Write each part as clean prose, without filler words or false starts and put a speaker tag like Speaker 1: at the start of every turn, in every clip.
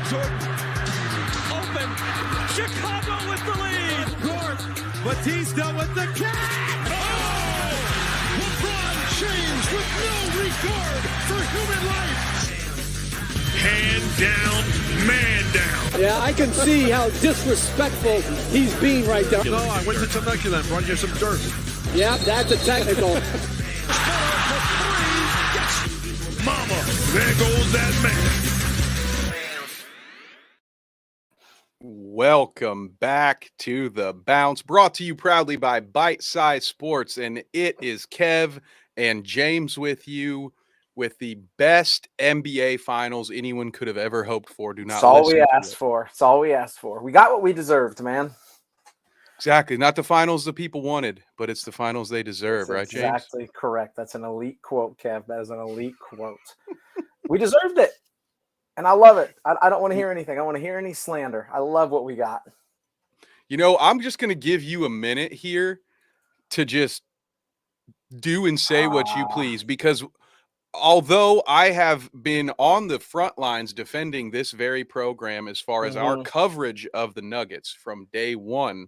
Speaker 1: Jordan, open. Chicago with the lead. Court. Batista with the catch. Oh! LeBron James with no regard for human life. Hand down, man down.
Speaker 2: Yeah, I can see how disrespectful he's being right now.
Speaker 1: No, I went to Temecula, brought you some dirt.
Speaker 2: Yeah, that's a technical.
Speaker 1: Mama, there goes that man.
Speaker 3: Welcome back to The Bounce, brought to you proudly by Bite Size Sports, and it is Kev and James with you with the best NBA finals anyone could have ever hoped for. Do not
Speaker 4: It's all
Speaker 3: listen
Speaker 4: we
Speaker 3: to
Speaker 4: asked
Speaker 3: it.
Speaker 4: for. It's all we asked for. We got what we deserved, man.
Speaker 3: Exactly. Not the finals the people wanted, but it's the finals they deserve, right, James?
Speaker 4: Exactly correct. That's an elite quote, Kev. That is an elite quote. We deserved it. And I love it. I don't want to hear anything. I don't want to hear any slander. I love what we got.
Speaker 3: You know, I'm just going to give you a minute here to just do and say what you please, because although I have been on the front lines defending this very program as far as our coverage of the Nuggets from day one,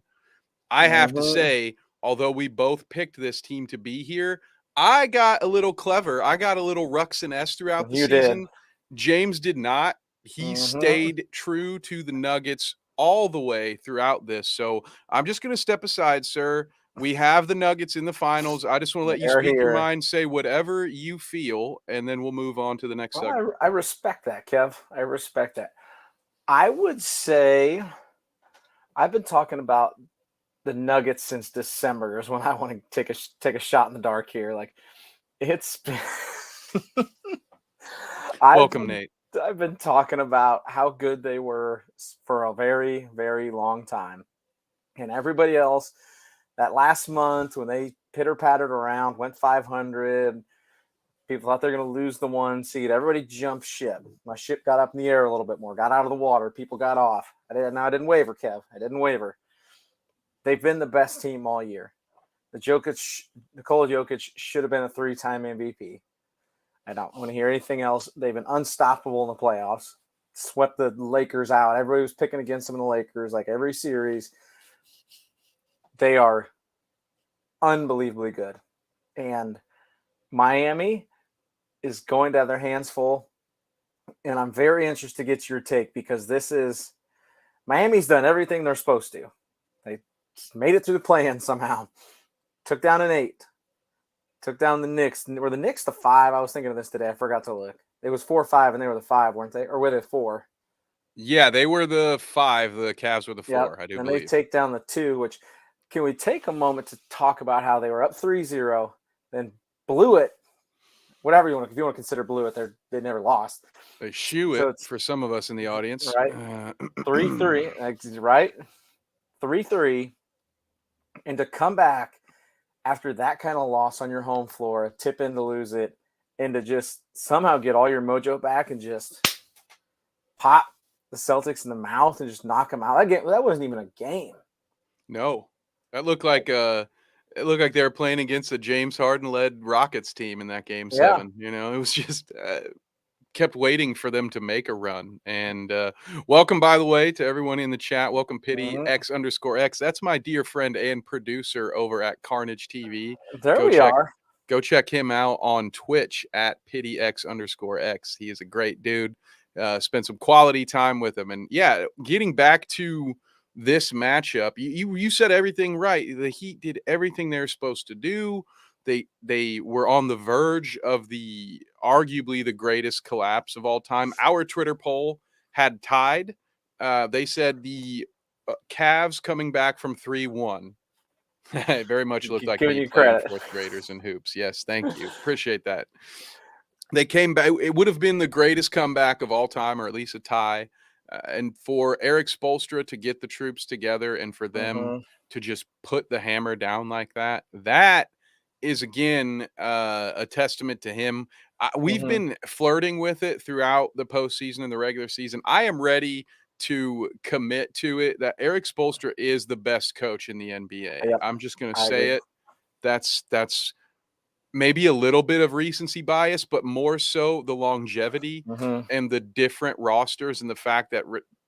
Speaker 3: I have to say, although we both picked this team to be here, I got a little clever. I got a little Rux and S throughout the season.
Speaker 4: Did.
Speaker 3: James did not. He stayed true to the Nuggets all the way throughout this. So I'm just going to step aside, sir. We have the Nuggets in the finals. I just want to let you speak your mind, say whatever you feel, and then we'll move on to the next segment.
Speaker 4: I respect that, Kev. I respect that. I would say I've been talking about the Nuggets since December is when I want to take a shot in the dark here. Like, it's been
Speaker 3: Welcome, Nate.
Speaker 4: I've been talking about how good they were for a very, very long time. And everybody else, that last month when they pitter-pattered around, went 500, people thought they're going to lose the 1 seed. Everybody jumped ship. My ship got up in the air a little bit more, got out of the water. People got off. I didn't waver, Kev. I didn't waver. They've been the best team all year. Nikola Jokic should have been a 3-time MVP. I don't want to hear anything else. They've been unstoppable in the playoffs. Swept the Lakers out. Everybody was picking against them in the Lakers, like every series. They are unbelievably good. And Miami is going to have their hands full. And I'm very interested to get your take, because Miami's done everything they're supposed to. They made it through the play-in somehow. Took down an 8. Took down the Knicks. Were the Knicks the 5? I was thinking of this today. I forgot to look. It was 4-5, and they were the 5, weren't they? Or were they 4?
Speaker 3: Yeah, they were the 5. The Cavs were the 4,
Speaker 4: Yep.
Speaker 3: I do
Speaker 4: and
Speaker 3: believe.
Speaker 4: They take down the 2, which can we take a moment to talk about how they were up 3-0, then blew it? Whatever you want, if you want to consider blew it, they never lost.
Speaker 3: They shoe it for some of us in the audience.
Speaker 4: Right. 3-3, right? 3-3. And to come back after that kind of loss on your home floor, a tip in to lose it, and to just somehow get all your mojo back and just pop the Celtics in the mouth and just knock them out. That wasn't even a game.
Speaker 3: No, that looked like it looked like they were playing against a James Harden-led Rockets team in that game 7. You know, it was just kept waiting for them to make a run. And welcome, by the way, to everyone in the chat. Welcome, Pity X_X. That's my dear friend and producer over at Carnage TV. Go check him out on Twitch at Pity X_X. He is a great dude. Spent some quality time with him. And yeah, getting back to this matchup, you said everything right. The Heat did everything they're supposed to do. They were on the verge of arguably the greatest collapse of all time. Our Twitter poll had tied. They said the Cavs coming back from 3-1. It very much looked like me playing 4th graders in hoops. Yes, thank you. Appreciate that. They came back. It would have been the greatest comeback of all time, or at least a tie. And for Eric Spoelstra to get the troops together and for them to just put the hammer down like that, that is, again, a testament to him. We've been flirting with it throughout the postseason and the regular season. I am ready to commit to it that Eric Spoelstra is the best coach in the NBA.
Speaker 4: Yep.
Speaker 3: I'm just going to say it. That's maybe a little bit of recency bias, but more so the longevity and the different rosters and the fact that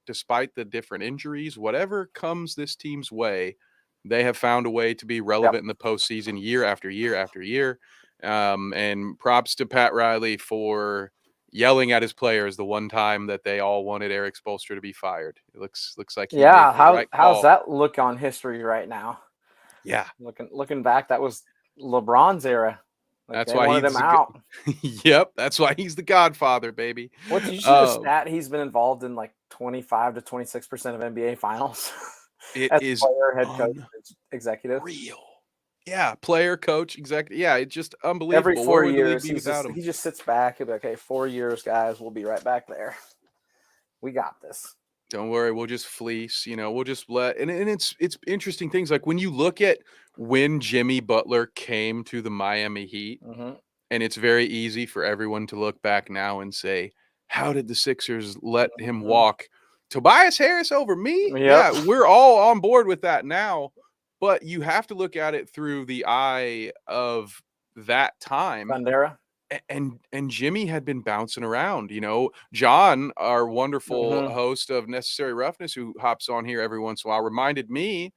Speaker 3: despite the different injuries, whatever comes this team's way, they have found a way to be relevant in the postseason year after year after year. And props to Pat Riley for yelling at his players the one time that they all wanted Eric Spoelstra to be fired. It looks like he made the right call.
Speaker 4: How's that look on history right now?
Speaker 3: Yeah,
Speaker 4: looking back, that was LeBron's era. Like,
Speaker 3: that's
Speaker 4: they
Speaker 3: why
Speaker 4: wanted him out.
Speaker 3: Yep, that's why he's the Godfather, baby.
Speaker 4: What did you see the stat? He's been involved in like 25 to 26% of NBA finals.
Speaker 3: It
Speaker 4: as
Speaker 3: is
Speaker 4: player, head coach, executive.
Speaker 3: Real. Yeah, player, coach, executive. Yeah, it's just unbelievable.
Speaker 4: Every 4 years,
Speaker 3: he
Speaker 4: just sits back and be like, "Okay, 4 years, guys, we'll be right back there. We got this.
Speaker 3: Don't worry, we'll just fleece. We'll just let." And it's interesting things like when you look at when Jimmy Butler came to the Miami Heat, and it's very easy for everyone to look back now and say, "How did the Sixers let him walk Tobias Harris over me?"
Speaker 4: Yep.
Speaker 3: Yeah, we're all on board with that now. But you have to look at it through the eye of that time.
Speaker 4: Bandera.
Speaker 3: And Jimmy had been bouncing around. John, our wonderful host of Necessary Roughness, who hops on here every once in a while, reminded me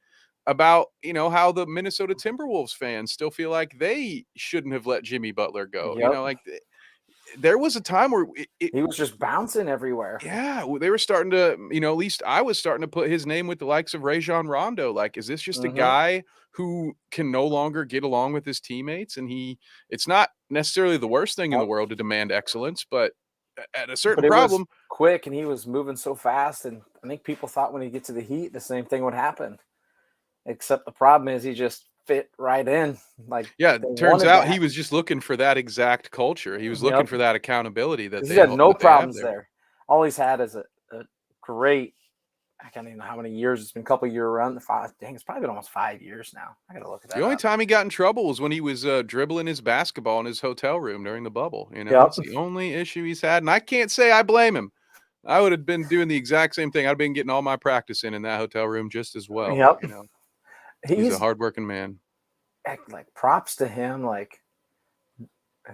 Speaker 3: about, how the Minnesota Timberwolves fans still feel like they shouldn't have let Jimmy Butler go.
Speaker 4: Yep.
Speaker 3: There was a time where
Speaker 4: he was just bouncing everywhere.
Speaker 3: Yeah, they were starting to, at least I was starting to put his name with the likes of Rajon Rondo. Like, is this just a guy who can no longer get along with his teammates? And it's not necessarily the worst thing in the world to demand excellence, but at a certain problem.
Speaker 4: Was quick, and he was moving so fast. And I think people thought when he get to the Heat, the same thing would happen. Except the problem is he just fit right in.
Speaker 3: Turns out he was just looking for that exact culture. He was looking for that accountability that
Speaker 4: he had no problems there. All he's had is a great, I can't even know how many years it's been, a couple year run. It's probably been almost 5 years now. I gotta look at that.
Speaker 3: The only time he got in trouble was when he was dribbling his basketball in his hotel room during the bubble. That's the only issue he's had, and I can't say I blame him. I would have been doing the exact same thing. I'd been getting all my practice in that hotel room just as well.
Speaker 4: Yep.
Speaker 3: He's a hardworking man.
Speaker 4: Like, props to him. Like,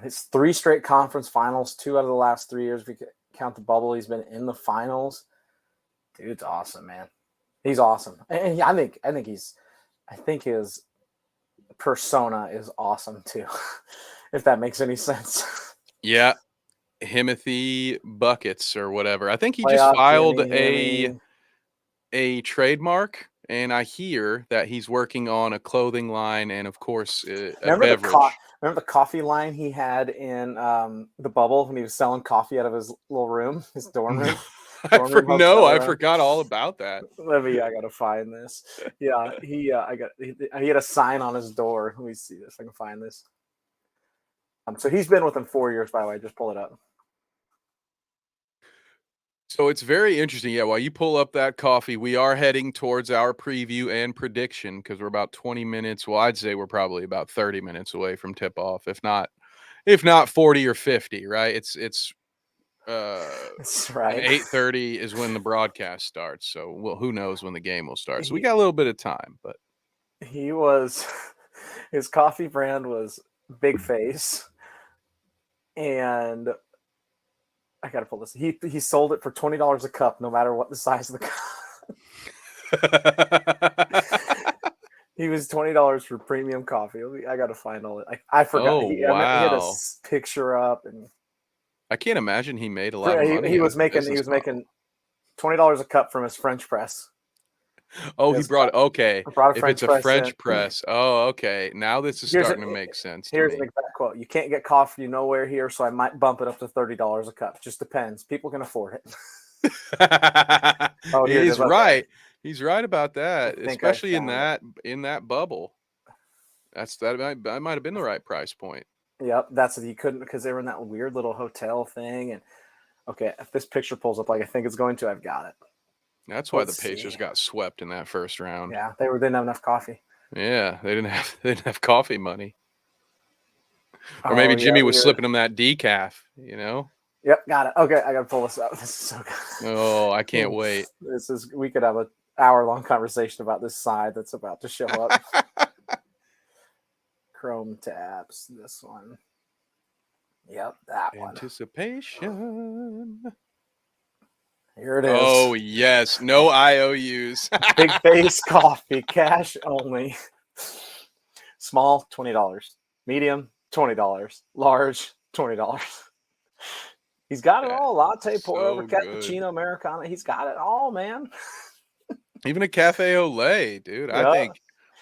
Speaker 4: it's 3 straight conference finals, 2 out of the last 3 years. If we count the bubble, he's been in the finals. Dude's awesome, man. He's awesome, and I think his persona is awesome too. If that makes any sense.
Speaker 3: Yeah, Himothy Buckets or whatever. I think he just filed a trademark. And I hear that he's working on a clothing line and, of course, a beverage.
Speaker 4: Remember the coffee line he had in the bubble when he was selling coffee out of his little room, his dorm room?
Speaker 3: I forgot all about that.
Speaker 4: I gotta find this. Yeah, he had a sign on his door. Let me see this. I can find this. So he's been with him 4 years, by the way. Just pull it up.
Speaker 3: So it's very interesting. Yeah, while you pull up that coffee, we are heading towards our preview and prediction because we're about 20 minutes. Well, I'd say we're probably about 30 minutes away from tip off, if not 40 or 50, right? It's
Speaker 4: That's right.
Speaker 3: 8:30 is when the broadcast starts. So who knows when the game will start. So we got a little bit of time, but
Speaker 4: his coffee brand was Big Face, and I gotta pull this. He sold it for $20 a cup, no matter what the size of the cup. He was $20 for premium coffee. I gotta find all it. I forgot.
Speaker 3: Oh,
Speaker 4: he had a picture up, and
Speaker 3: I can't imagine he made a lot of money.
Speaker 4: He was making $20 a cup from his French press.
Speaker 3: Oh, he brought okay.
Speaker 4: If it's
Speaker 3: a French press. Oh, okay. Now this is starting to make sense.
Speaker 4: Here's an exact quote: "You can't get coffee nowhere here, so I might bump it up to $30 a cup. Just depends. People can afford it."
Speaker 3: He's right. He's right about that, especially in that bubble. That might have been the right price point.
Speaker 4: Yep, that's what he couldn't because they were in that weird little hotel thing. And okay, if this picture pulls up like I think it's going to, I've got it.
Speaker 3: That's why the Pacers got swept in that first round.
Speaker 4: Yeah, they didn't have enough coffee.
Speaker 3: Yeah, they didn't have coffee money. Or maybe Jimmy was slipping them that decaf,
Speaker 4: Yep, got it. Okay, I gotta pull this up. This is so good.
Speaker 3: Oh, I can't wait.
Speaker 4: We could have an hour-long conversation about this side that's about to show up. Chrome tabs. This one. Yep, that one.
Speaker 3: Anticipation.
Speaker 4: Here it is.
Speaker 3: Oh, yes. No IOUs.
Speaker 4: Big Face Coffee, cash only. Small, $20. Medium, $20. Large, $20. He's got it all. Latte, pour over, cappuccino, Americano. He's got it all, man.
Speaker 3: Even a cafe au lait, dude. Yeah.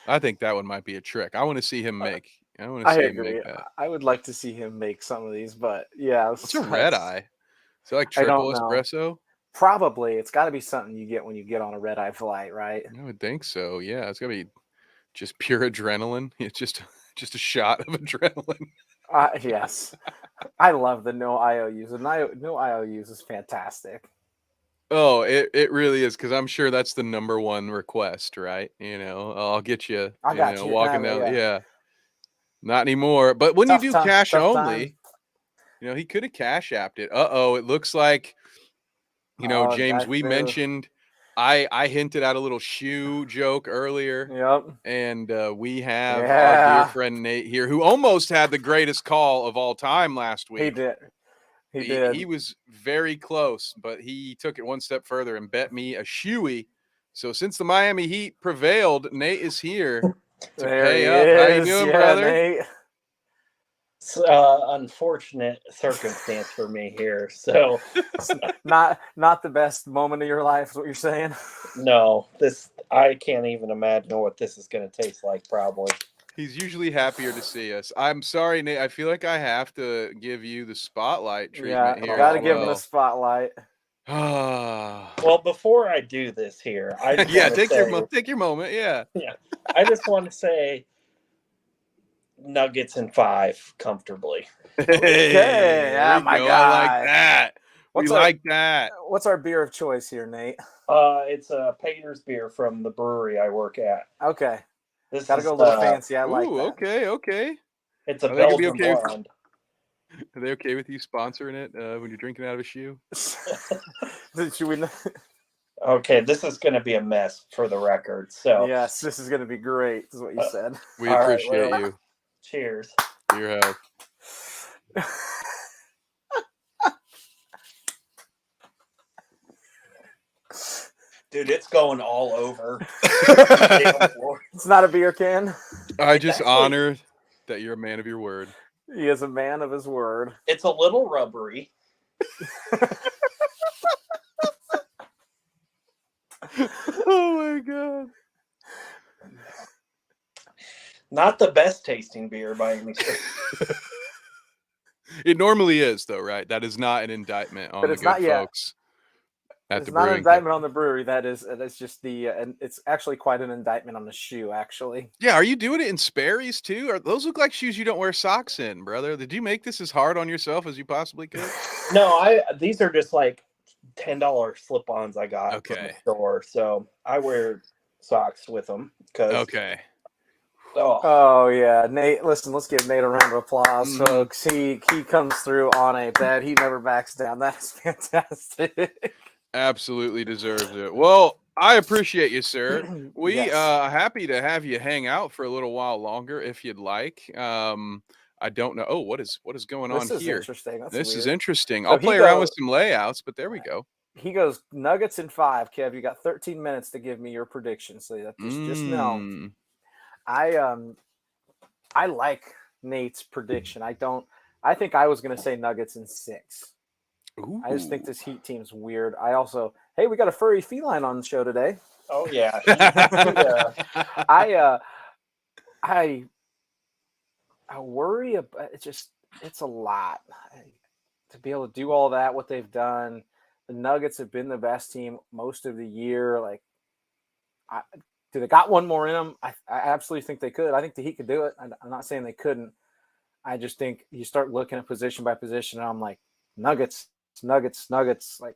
Speaker 3: I think that one might be a trick. I want to see him make. I want to see him make that.
Speaker 4: I would like to see him make some of these, but yeah.
Speaker 3: What's a red eye? Is it like triple espresso?
Speaker 4: Probably. It's got to be something you get when you get on a red eye flight, right?
Speaker 3: I would think so. Yeah, it's got to be just pure adrenaline. It's just a shot of adrenaline.
Speaker 4: Yes. I love the no IOUs. The no IOUs is fantastic.
Speaker 3: Oh, it really is, because I'm sure that's the number one request, right? I'll get you.
Speaker 4: I got you
Speaker 3: walking down. Yeah. Not anymore. But when you do cash only, he could have cash apped it. It looks like, James, we mentioned. I hinted at a little shoe joke earlier.
Speaker 4: Yep.
Speaker 3: And we have our dear friend Nate here, who almost had the greatest call of all time last week.
Speaker 4: He did. He did.
Speaker 3: He was very close, but he took it one step further and bet me a shoey. So since the Miami Heat prevailed, Nate is here to pay up. How you doing, brother?
Speaker 4: Nate.
Speaker 5: It's unfortunate circumstance for me here. So
Speaker 4: not the best moment of your life is what you're saying?
Speaker 5: No, I can't even imagine what this is going to taste like, probably.
Speaker 3: He's usually happier to see us. I'm sorry, Nate. I feel like I have to give you the spotlight treatment here.
Speaker 4: Got to give him the spotlight.
Speaker 5: Well, before I do this here,
Speaker 3: take your moment. Yeah.
Speaker 5: I just want to say Nuggets in 5 comfortably.
Speaker 4: Okay, my God,
Speaker 3: I like that. Like that.
Speaker 4: What's our beer of choice here, Nate?
Speaker 5: It's a Pater's beer from the brewery I work at.
Speaker 4: Okay. Gotta go a little fancy. I like that.
Speaker 3: Okay.
Speaker 5: It's a Belgian blonde.
Speaker 3: Are they okay with you sponsoring it when you're drinking out of a shoe?
Speaker 4: Should we?
Speaker 5: Okay, this is going to be a mess for the record. So
Speaker 4: yes, this is going to be great. Is what you said.
Speaker 3: We appreciate you.
Speaker 5: Cheers.
Speaker 3: To your health.
Speaker 5: Dude, it's going all over.
Speaker 4: It's not a beer can.
Speaker 3: I just honor that you're a man of your word.
Speaker 4: He is a man of his word.
Speaker 5: It's a little rubbery.
Speaker 3: Oh my God.
Speaker 5: Not the best tasting beer by any stretch.
Speaker 3: It normally is, though, right? That is not an indictment on the good folks.
Speaker 4: It's not an indictment on the brewery. It's just and it's actually quite an indictment on the shoe, actually.
Speaker 3: Yeah, are you doing it in Sperry's too? Those look like shoes you don't wear socks in, brother. Did you make this as hard on yourself as you possibly could?
Speaker 5: No, these are just like $10 slip-ons I got from the store. So I wear socks with them.
Speaker 3: Okay.
Speaker 4: Oh yeah, Nate. Listen, let's give Nate a round of applause, folks. He comes through on a bet. He never backs down. That's fantastic.
Speaker 3: Absolutely deserves it. Well, I appreciate you, sir. We happy to have you hang out for a little while longer if you'd like. I don't know. Oh, what is going on here?
Speaker 4: Interesting.
Speaker 3: This is interesting. I'll play around with some layouts, but there we go.
Speaker 4: He goes Nuggets in 5. Kev, you got 13 minutes to give me your prediction. So that just know. I like Nate's prediction. I think I was going to say Nuggets in 6.
Speaker 3: Ooh.
Speaker 4: I just think this Heat team's weird. Hey, we got a furry feline on the show today.
Speaker 5: Oh yeah.
Speaker 4: I worry about it's a lot to be able to do all that, what they've done. The Nuggets have been the best team most of the year. Do they got one more in them? I absolutely think they could. I think the Heat could do it. I'm not saying they couldn't. I just think you start looking at position by position, and I'm like, Nuggets. Like,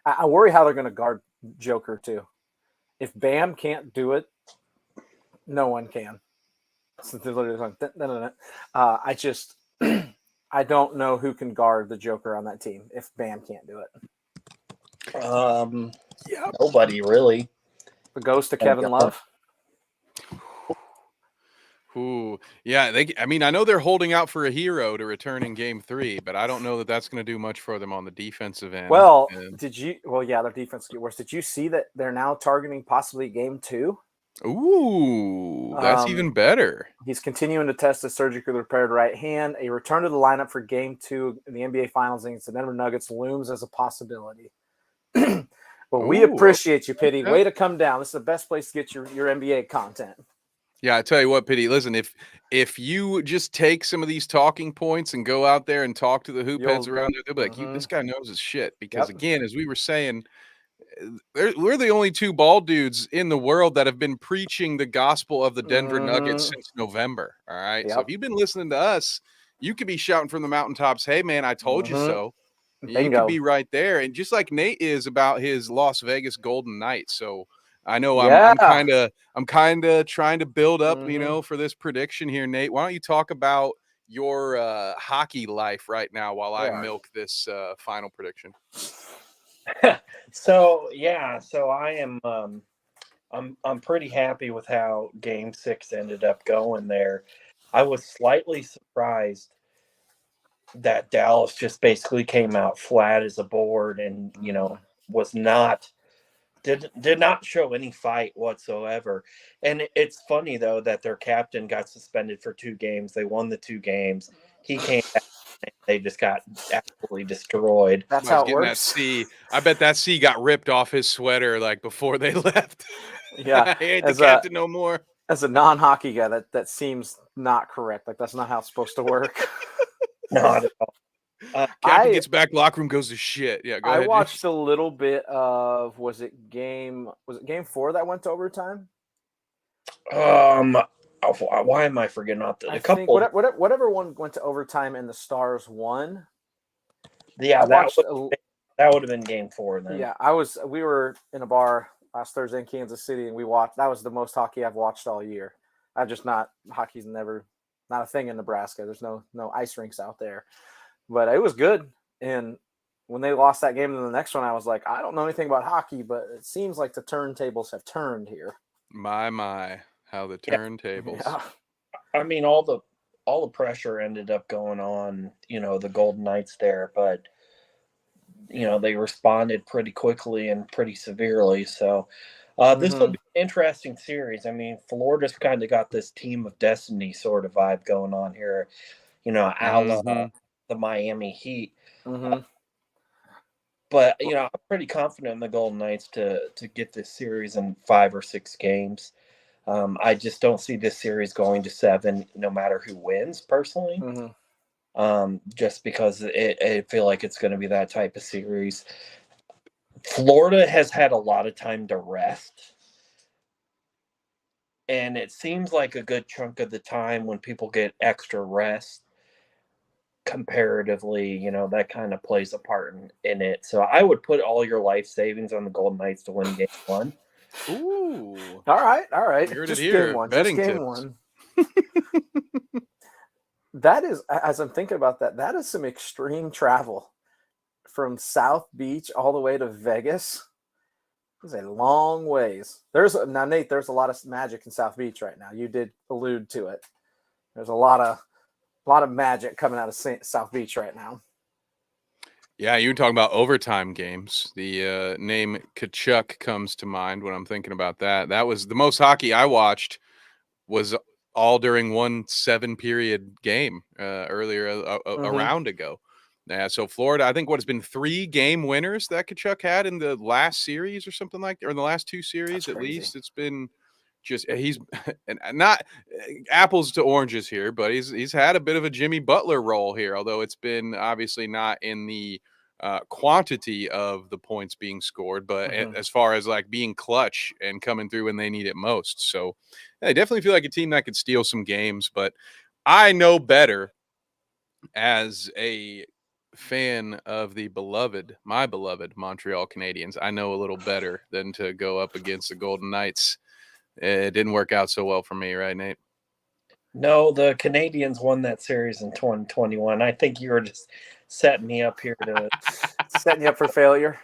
Speaker 4: I worry how they're going to guard Joker too. If Bam can't do it, no one can. I don't know who can guard the Joker on that team if Bam can't do it.
Speaker 5: Nobody really.
Speaker 4: The ghost of Kevin Love.
Speaker 3: Ooh, yeah. I mean, I know they're holding out for a hero to return in Game 3, but I don't know that that's going to do much for them on the defensive end.
Speaker 4: Well,
Speaker 3: And,
Speaker 4: yeah, their defense get worse. Did you see that they're now targeting possibly Game 2?
Speaker 3: ooh, that's even better.
Speaker 4: He's continuing to test his surgically repaired right hand. A return to the lineup for Game 2 in the NBA Finals against the Denver Nuggets looms as a possibility. But we appreciate you, Pity. Way to come down. This is the best place to get your NBA content.
Speaker 3: Yeah, I tell you what, Pity, listen, if you just take some of these talking points and go out there and talk to the hoop heads around there, they'll be like, this guy knows his shit. Because again, as we were saying, we're the only two bald dudes in the world that have been preaching the gospel of the Denver Nuggets since November. All right. So if you've been listening to us, you could be shouting from the mountaintops, hey man, I told you so.
Speaker 4: Bingo.
Speaker 3: You could be right there. And just like Nate is about his Las Vegas Golden Knights. So I know I'm kind of trying to build up, for this prediction here, Nate. Why don't you talk about your hockey life right now while I milk this final prediction?
Speaker 5: So I am I'm pretty happy with how Game 6 ended up going there. I was slightly surprised that Dallas just basically came out flat as a board and did not show any fight whatsoever. And it's funny though that their captain got suspended for 2 games. They won the 2 games. He came back. They just got absolutely destroyed.
Speaker 4: That's how it works.
Speaker 3: That C. I bet that C got ripped off his sweater like before they left.
Speaker 4: Yeah,
Speaker 3: I ain't the captain no more.
Speaker 4: As a non-hockey guy, that seems not correct. Like that's not how it's supposed to work.
Speaker 5: Not at all.
Speaker 3: Captain gets back, locker room goes to shit. Yeah, go ahead.
Speaker 4: I watched a little bit of was it game 4 that went to overtime?
Speaker 5: Why am I forgetting about that?
Speaker 4: I think whatever one went to overtime and the Stars won.
Speaker 5: Yeah, that would have been Game 4 then.
Speaker 4: Yeah, we were in a bar last Thursday in Kansas City and we watched. That was the most hockey I've watched all year. Hockey's never not a thing in Nebraska. There's no ice rinks out there. But it was good. And when they lost that game and the next one, I was like, I don't know anything about hockey, but it seems like the turntables have turned here.
Speaker 3: My, how the turntables.
Speaker 4: Yeah.
Speaker 5: I mean, all the pressure ended up going on, the Golden Knights there, but they responded pretty quickly and pretty severely. So this will be an interesting series. I mean, Florida's kind of got this team of destiny sort of vibe going on here, a la the Miami Heat. But I'm pretty confident in the Golden Knights to get this series in 5 or 6 games. I just don't see this series going to 7, no matter who wins. Personally, just because I feel like it's going to be that type of series. Florida has had a lot of time to rest, and it seems like a good chunk of the time when people get extra rest. Comparatively, that kind of plays a part in it. So I would put all your life savings on the Golden Knights to win Game 1.
Speaker 3: Ooh.
Speaker 4: All right.
Speaker 3: Heard
Speaker 4: Just
Speaker 3: it here.
Speaker 4: Game 1.
Speaker 3: Betting
Speaker 4: Just Game 1. That is, as I'm thinking about that is some extreme travel from South Beach all the way to Vegas. It's a long ways. Now, Nate, there's a lot of magic in South Beach right now. You did allude to it. There's a lot of magic coming out of South Beach right now.
Speaker 3: Yeah, you were talking about overtime games. The name Tkachuk comes to mind when I'm thinking about that. That was the most hockey I watched was all during one 7-period game earlier a round ago. Yeah, so Florida, I think what has been 3 game winners that Tkachuk had in the last series or something like that, or in the last 2 series at least. It's been just he's and not apples to oranges here, but he's had a bit of a Jimmy Butler role here, although it's been obviously not in the quantity of the points being scored, but as far as like being clutch and coming through when they need it most. So I definitely feel like a team that could steal some games, but I know better as a fan of my beloved Montreal Canadiens. I know a little better than to go up against the Golden Knights. It didn't work out so well for me, right, Nate?
Speaker 5: No, the Canadians won that series in 2021. I think you were just setting me up here to
Speaker 4: setting you up for failure,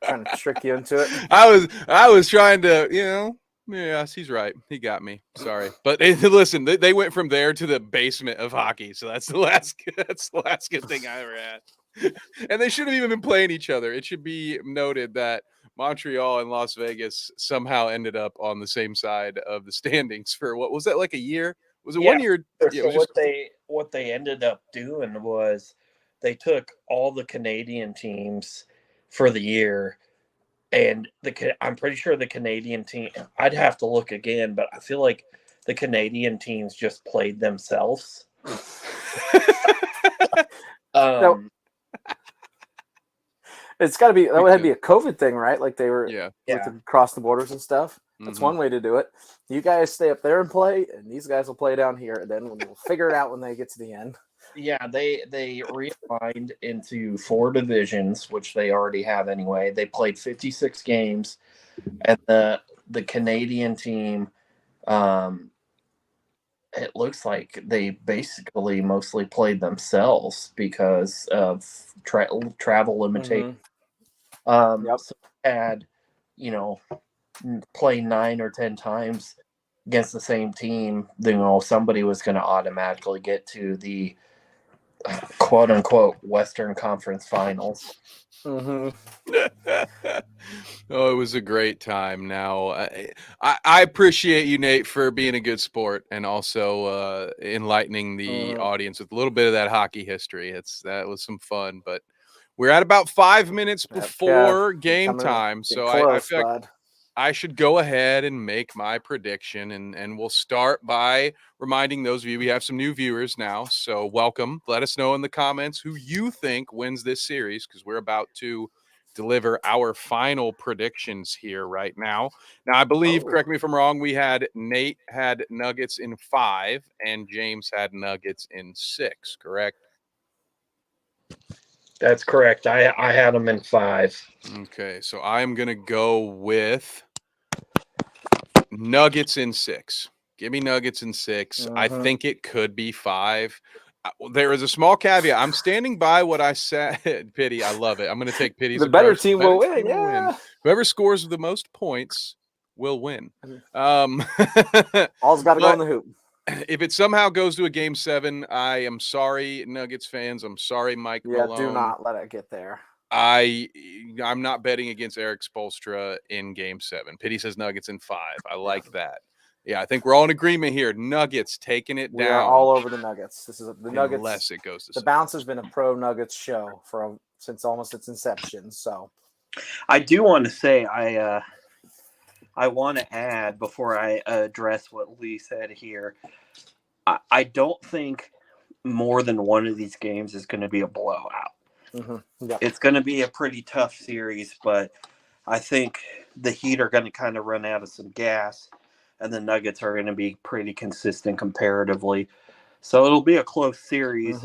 Speaker 4: trying to trick you into it.
Speaker 3: I was trying to, Yes, he's right. He got me. Sorry, but listen, they went from there to the basement of hockey, so that's the last good thing I ever had. And they shouldn't have even been playing each other. It should be noted that Montreal and Las Vegas somehow ended up on the same side of the standings for what was that, like a year? Was it 1 year? Yeah,
Speaker 5: So
Speaker 3: it was
Speaker 5: what they ended up doing was they took all the Canadian teams for the year, and I'm pretty sure the Canadian team. I'd have to look again, but I feel like the Canadian teams just played themselves.
Speaker 4: No. It's got to be that would be a COVID thing, right? Like they were across the borders and stuff. That's one way to do it. You guys stay up there and play, and these guys will play down here. And then we'll figure it out when they get to the end.
Speaker 5: Yeah, they realigned into 4 divisions, which they already have anyway. They played 56 games, and the Canadian team, it looks like they basically mostly played themselves because of travel limitations. So had, play 9 or 10 times against the same team, somebody was going to automatically get to the quote unquote Western Conference Finals.
Speaker 3: Oh, it was a great time. Now, I appreciate you, Nate, for being a good sport and also enlightening the audience with a little bit of that hockey history. That was some fun, but we're at about 5 minutes before game time, so I feel like I should go ahead and make my prediction, and we'll start by reminding those of you we have some new viewers now. So welcome. Let us know in the comments who you think wins this series, because we're about to deliver our final predictions here right now. Now, I believe, correct me if I'm wrong, Nate had Nuggets in 5 and James had Nuggets in 6, correct?
Speaker 5: That's correct. I had them in 5.
Speaker 3: Okay, so I'm going to go with Nuggets in 6. Give me Nuggets in 6. I think it could be 5. There is a small caveat. I'm standing by what I said. Pity, I love it. I'm going to take Pity's
Speaker 4: The better team will win. Yeah.
Speaker 3: Whoever scores the most points will win.
Speaker 4: All's got to go in the hoop.
Speaker 3: If it somehow goes to a game 7, I am sorry, Nuggets fans. I'm sorry, Mike Malone.
Speaker 4: Do not let it get there.
Speaker 3: I'm not betting against Eric Spoelstra in game 7. Pity says Nuggets in 5. I like that. Yeah, I think we're all in agreement here. Nuggets taking it down.
Speaker 4: We are all over the Nuggets. This is the Nuggets.
Speaker 3: Unless it goes to
Speaker 4: the bounce has been a pro Nuggets show since almost its inception. So,
Speaker 5: I do want to say I want to add before I address what Lee said here. I don't think more than one of these games is going to be a blowout. It's going to be a pretty tough series, but I think the Heat are going to kind of run out of some gas, and the Nuggets are going to be pretty consistent comparatively. So it'll be a close series,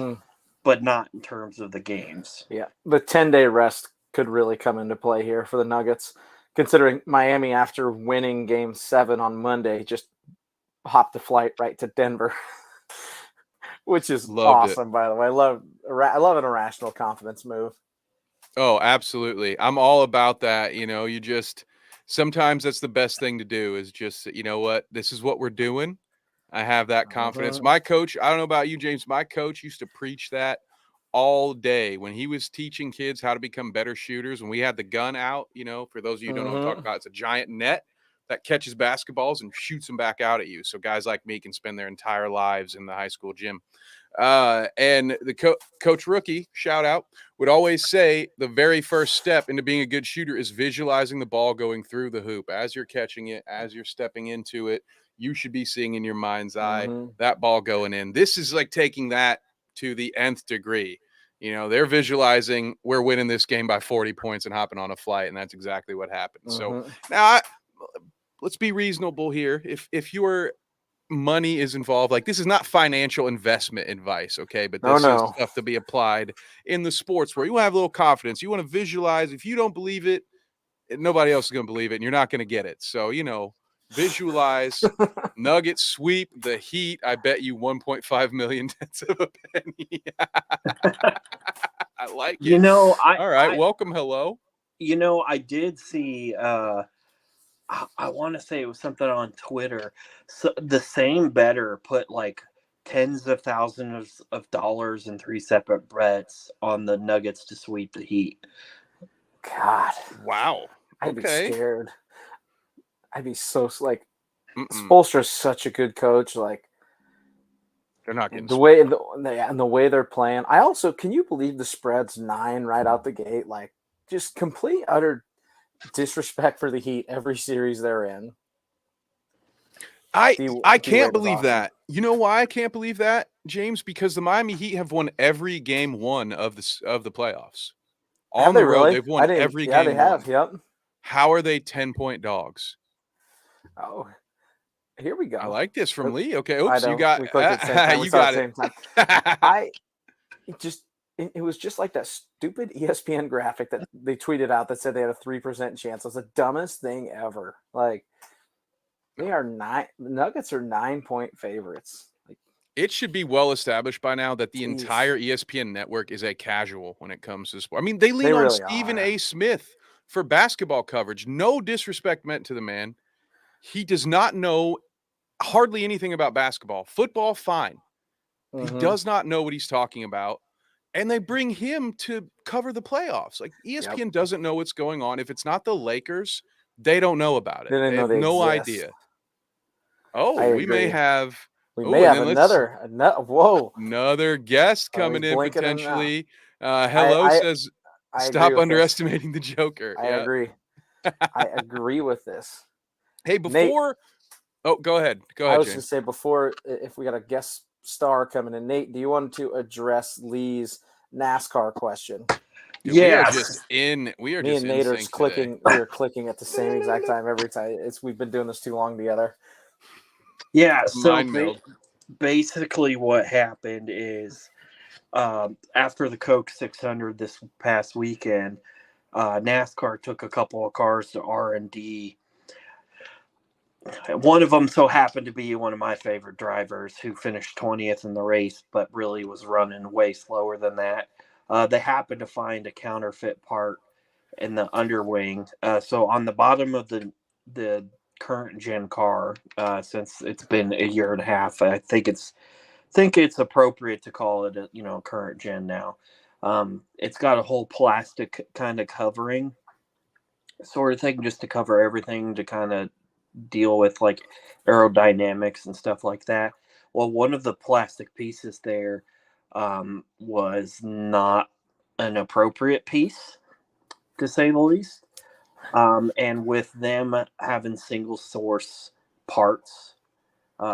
Speaker 5: but not in terms of the games.
Speaker 4: Yeah, the 10-day rest could really come into play here for the Nuggets, considering Miami, after winning game 7 on Monday, just hopped the flight right to Denver. Which is awesome, by the way. I love an irrational confidence move.
Speaker 3: Oh, absolutely. I'm all about that. Sometimes that's the best thing to do is just, what, this is what we're doing. I have that confidence. My coach, I don't know about you, James, my coach used to preach that all day when he was teaching kids how to become better shooters. When we had the gun out, for those of you who don't know what I'm talking about, it's a giant net that catches basketballs and shoots them back out at you. So guys like me can spend their entire lives in the high school gym. And the Coach Rookie, shout out, would always say the very first step into being a good shooter is visualizing the ball going through the hoop. As you're catching it, as you're stepping into it, you should be seeing in your mind's eye that ball going in. This is like taking that to the nth degree. They're visualizing we're winning this game by 40 points and hopping on a flight, and that's exactly what happened. So now let's be reasonable here. If your money is involved, like, this is not financial investment advice, okay? But this is stuff to be applied in the sports where you want to have a little confidence. You want to visualize. If you don't believe it, nobody else is going to believe it, and you're not going to get it. So, visualize Nuggets sweep the Heat. I bet you 1.5 million tenths of a penny. I like it. All right, welcome. Hello.
Speaker 5: I did see I want to say it was something on Twitter. So the same bettor put like tens of thousands of dollars in 3 separate bets on the Nuggets to sweep the Heat.
Speaker 4: God,
Speaker 3: Wow.
Speaker 4: I'd be
Speaker 3: Okay.
Speaker 4: scared. I'd be so like.
Speaker 3: Mm-mm.
Speaker 4: Spoelstra's such a good coach. Like
Speaker 3: They're not getting
Speaker 4: the way the way they're playing. I also, can you believe the spread's 9 right out the gate? Like just complete utter disrespect for the Heat every series they're in.
Speaker 3: I
Speaker 4: D-Wade
Speaker 3: can't
Speaker 4: was
Speaker 3: believe
Speaker 4: awesome.
Speaker 3: that. You know why I can't believe that, James? Because the Miami Heat have won every game 1 of the playoffs.
Speaker 4: Have
Speaker 3: On
Speaker 4: they
Speaker 3: the road,
Speaker 4: really?
Speaker 3: they've won every
Speaker 4: Yeah,
Speaker 3: game
Speaker 4: they have.
Speaker 3: 1.
Speaker 4: Yep.
Speaker 3: How are they 10-point dogs?
Speaker 4: Oh, here we go.
Speaker 3: I like this from Lee. Okay,
Speaker 4: I
Speaker 3: oops, you
Speaker 4: know.
Speaker 3: got
Speaker 4: We clicked at the same time. We
Speaker 3: you
Speaker 4: saw
Speaker 3: got
Speaker 4: it
Speaker 3: it.
Speaker 4: at the same time. It was just like that stupid ESPN graphic that they tweeted out that said they had a 3% chance. It was the dumbest thing ever. Like the Nuggets are 9-point favorites. Like,
Speaker 3: It should be well established by now that the
Speaker 4: Jeez.
Speaker 3: entire ESPN network is a casual when it comes to sport. I mean, they lean
Speaker 4: They
Speaker 3: on
Speaker 4: really
Speaker 3: Stephen
Speaker 4: are.
Speaker 3: A. Smith for basketball coverage. No disrespect meant to the man. He does not know hardly anything about basketball. Football, fine. He does not know what he's talking about. And they bring him to cover the playoffs. Like ESPN doesn't know what's going on. If it's not the Lakers, they don't know about it.
Speaker 4: They didn't
Speaker 3: They
Speaker 4: know
Speaker 3: have
Speaker 4: they
Speaker 3: no
Speaker 4: exist.
Speaker 3: idea. Oh,
Speaker 4: I
Speaker 3: we may
Speaker 4: agree.
Speaker 3: have
Speaker 4: We
Speaker 3: oh,
Speaker 4: may
Speaker 3: and
Speaker 4: have
Speaker 3: then
Speaker 4: whoa.
Speaker 3: another guest
Speaker 4: Oh, he's
Speaker 3: coming in
Speaker 4: blinking in and out.
Speaker 3: potentially. Hello says,
Speaker 4: I agree
Speaker 3: stop
Speaker 4: with
Speaker 3: underestimating the Joker.
Speaker 4: I agree. I agree with this.
Speaker 3: Hey, before go ahead. Go ahead,
Speaker 4: I was
Speaker 3: James.
Speaker 4: going to say before, if we got a guest star coming in, Nate, do you want to address Lee's NASCAR question?
Speaker 3: Dude, we are
Speaker 5: Yes.
Speaker 3: just in. We are
Speaker 4: Me
Speaker 3: just
Speaker 4: and
Speaker 3: in
Speaker 4: Nate are
Speaker 3: sync
Speaker 4: clicking.
Speaker 3: today.
Speaker 4: We are clicking at the same exact time every time. We've been doing this too long together.
Speaker 5: Yeah, so
Speaker 3: Mind meld.
Speaker 5: basically what happened is after the Coke 600 this past weekend, NASCAR took a couple of cars to R&D. One of them so happened to be one of my favorite drivers who finished 20th in the race, but really was running way slower than that. They happened to find a counterfeit part in the underwing. So on the bottom of the current gen car, since it's been a year and a half, I think it's appropriate to call it a current gen now. It's got a whole plastic kind of covering sort of thing just to cover everything to kind of deal with like aerodynamics and stuff like that. Well, one of the plastic pieces there was not an appropriate piece, to say the least. And with them having single source parts,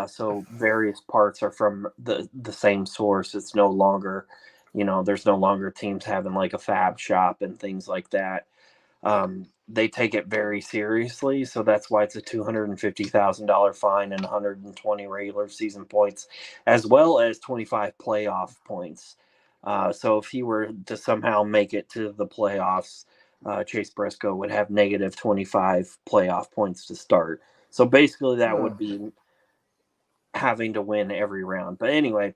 Speaker 5: so various parts are from the same source. It's no longer, there's no longer teams having like a fab shop and things like that. They take it very seriously, so that's why it's a $250,000 fine and 120 regular season points, as well as 25 playoff points. So if he were to somehow make it to the playoffs, Chase Briscoe would have negative 25 playoff points to start. So basically, that would be having to win every round. But anyway,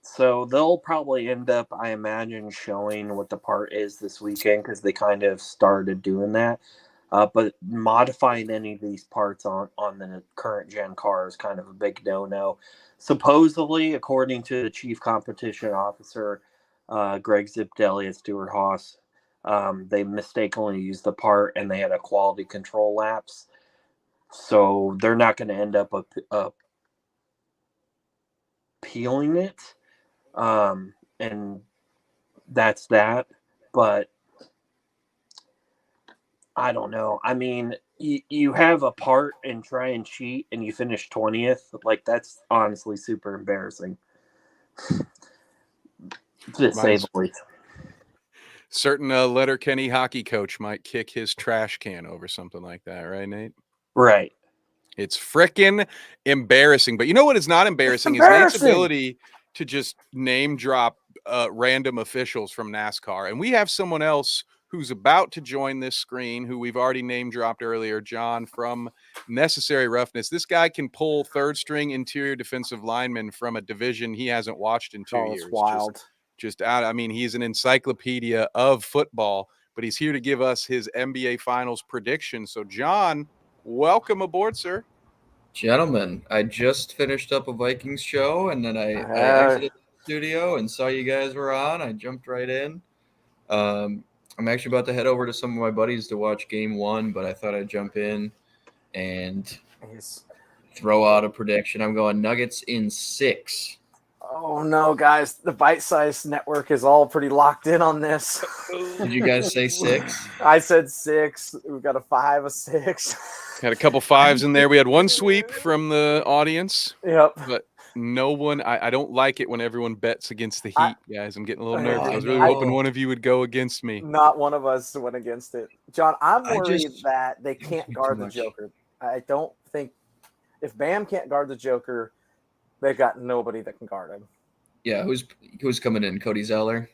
Speaker 5: so they'll probably end up, I imagine, showing what the part is this weekend because they kind of started doing that. But modifying any of these parts on the current gen car is kind of a big no-no. Supposedly, according to the chief competition officer, Greg Zipdelli at Stewart Haas, they mistakenly used the part and they had a quality control lapse. So they're not going to end up peeling it. And that's that. But I don't know. I mean, you have a part and try and cheat and you finish 20th. Like, that's honestly super embarrassing. To say the least.
Speaker 3: Certain Letterkenny hockey coach might kick his trash can over something like that, right, Nate?
Speaker 5: Right.
Speaker 3: It's frickin' embarrassing. But you know what is not embarrassing is Nate's ability to just name drop random officials from NASCAR. And we have someone else who's about to join this screen, who we've already name dropped earlier, John from Necessary Roughness. This guy can pull third string interior defensive lineman from a division he hasn't watched in 2 years.
Speaker 4: That's wild.
Speaker 3: Just out. I mean, he's an encyclopedia of football. but he's here to give us his NBA Finals prediction. So, John, welcome aboard, sir.
Speaker 6: Gentlemen, I just finished up a Vikings show, and then I exited the studio and saw you guys were on. I jumped right in. I'm actually about to head over to some of my buddies to watch Game 1, but I thought I'd jump in and throw out a prediction. I'm going Nuggets in 6.
Speaker 4: Oh, no, guys. The Bite Size Network is all pretty locked in on this.
Speaker 6: Did you guys say 6?
Speaker 4: I said 6. We've got a 5, a 6.
Speaker 3: Had a couple 5s in there. We had one sweep from the audience.
Speaker 4: Yep.
Speaker 3: But no one, I don't like it when everyone bets against the Heat, guys. I'm getting a little nervous. I was really hoping one of you would go against me.
Speaker 4: Not one of us went against it. John, I'm worried that they can't guard the Joker. I don't think if Bam can't guard the Joker, they've got nobody that can guard him.
Speaker 6: Yeah, who's coming in? Cody Zeller?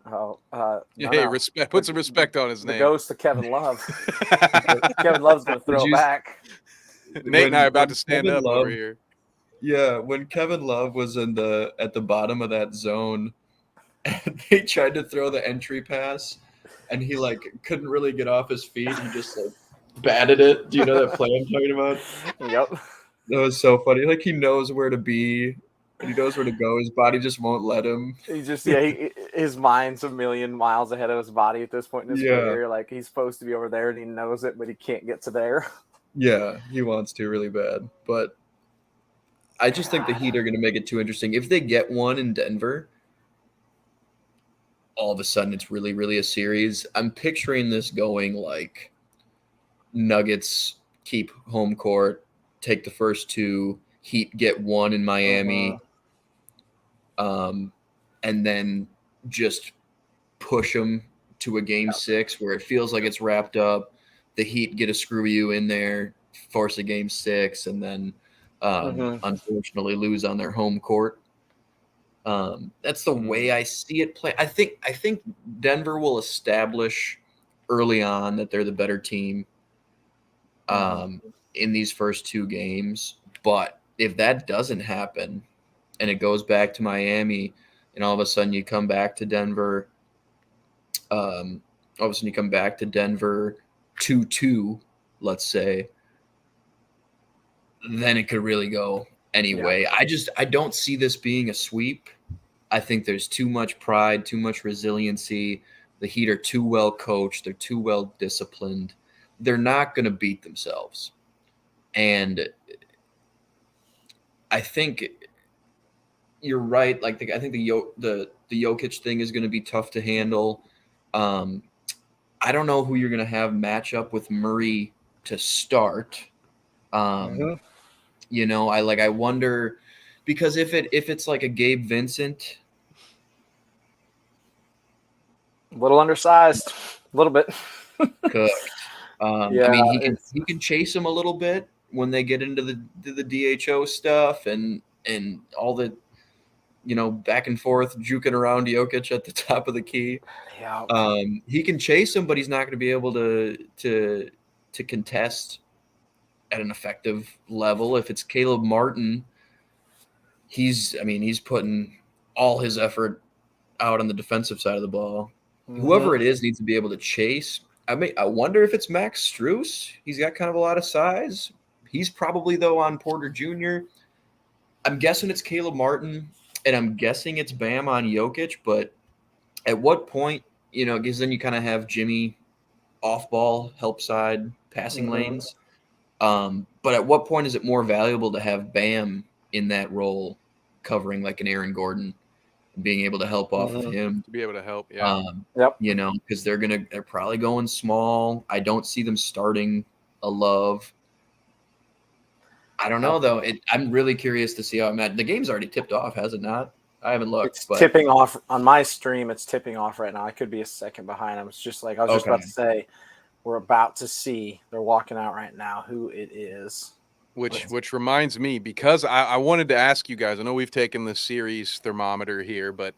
Speaker 4: Oh,
Speaker 3: Hey, respect. Put some respect on his name.
Speaker 4: The ghost of Kevin Love. Kevin Love's going to throw it back.
Speaker 3: Nate and I are about to stand up over here.
Speaker 6: Yeah, when Kevin Love was at the bottom of that zone, and they tried to throw the entry pass, and he couldn't really get off his feet. He just batted it. Do you know that play I'm talking about?
Speaker 4: Yep.
Speaker 6: That was so funny. He knows where to be. He knows where to go. His body just won't let him.
Speaker 4: He just his mind's a million miles ahead of his body at this point in his career. He's supposed to be over there and he knows it, but he can't get to there.
Speaker 6: Yeah, he wants to really bad. But I just think the Heat are going to make it too interesting. If they get one in Denver, all of a sudden it's really, really a series. I'm picturing this going Nuggets keep home court, take the first 2, Heat get 1 in Miami, and then just push them to a game 6 where it feels like it's wrapped up. The Heat get a screw you in there, force a game 6, and then unfortunately lose on their home court. That's the way I see it play. I think Denver will establish early on that they're the better team in these first 2 games. But if that doesn't happen and it goes back to Miami and all of a sudden you come back to Denver, 2-2, let's say, then it could really go anyway. Yeah. I don't see this being a sweep. I think there's too much pride, too much resiliency. The Heat are too well coached. They're too well disciplined. They're not going to beat themselves. And I think you're right. I think the Jokic thing is going to be tough to handle. I don't know who you're going to have match up with Murray to start. I wonder, because if it's like a Gabe Vincent,
Speaker 4: a little undersized, a little bit.
Speaker 6: Cooked. He can chase him a little bit when they get into the DHO stuff and all the back and forth juking around Jokic at the top of the key. Yeah. He can chase him, but he's not going to be able to contest at an effective level. If it's Caleb Martin, he's putting all his effort out on the defensive side of the ball. Mm-hmm. Whoever it is needs to be able to chase. I wonder if it's Max Strus. He's got kind of a lot of size. He's probably, though, on Porter Jr. I'm guessing it's Caleb Martin, and I'm guessing it's Bam on Jokic. But at what point, because then you kind of have Jimmy off-ball, help side, passing lanes. But at what point is it more valuable to have Bam in that role, covering like an Aaron Gordon, being able to help off of him?
Speaker 3: To be able to help, yeah.
Speaker 6: Because they're probably going small. I don't see them starting a Love. I don't know, though. I'm really curious to see how the game's already tipped off, has it not? I haven't looked.
Speaker 4: It's tipping off on my stream. It's tipping off right now. I could be a second behind. I was just about to say, we're about to see. They're walking out right now who it is.
Speaker 3: Which reminds me, because I wanted to ask you guys. I know we've taken the series thermometer here, but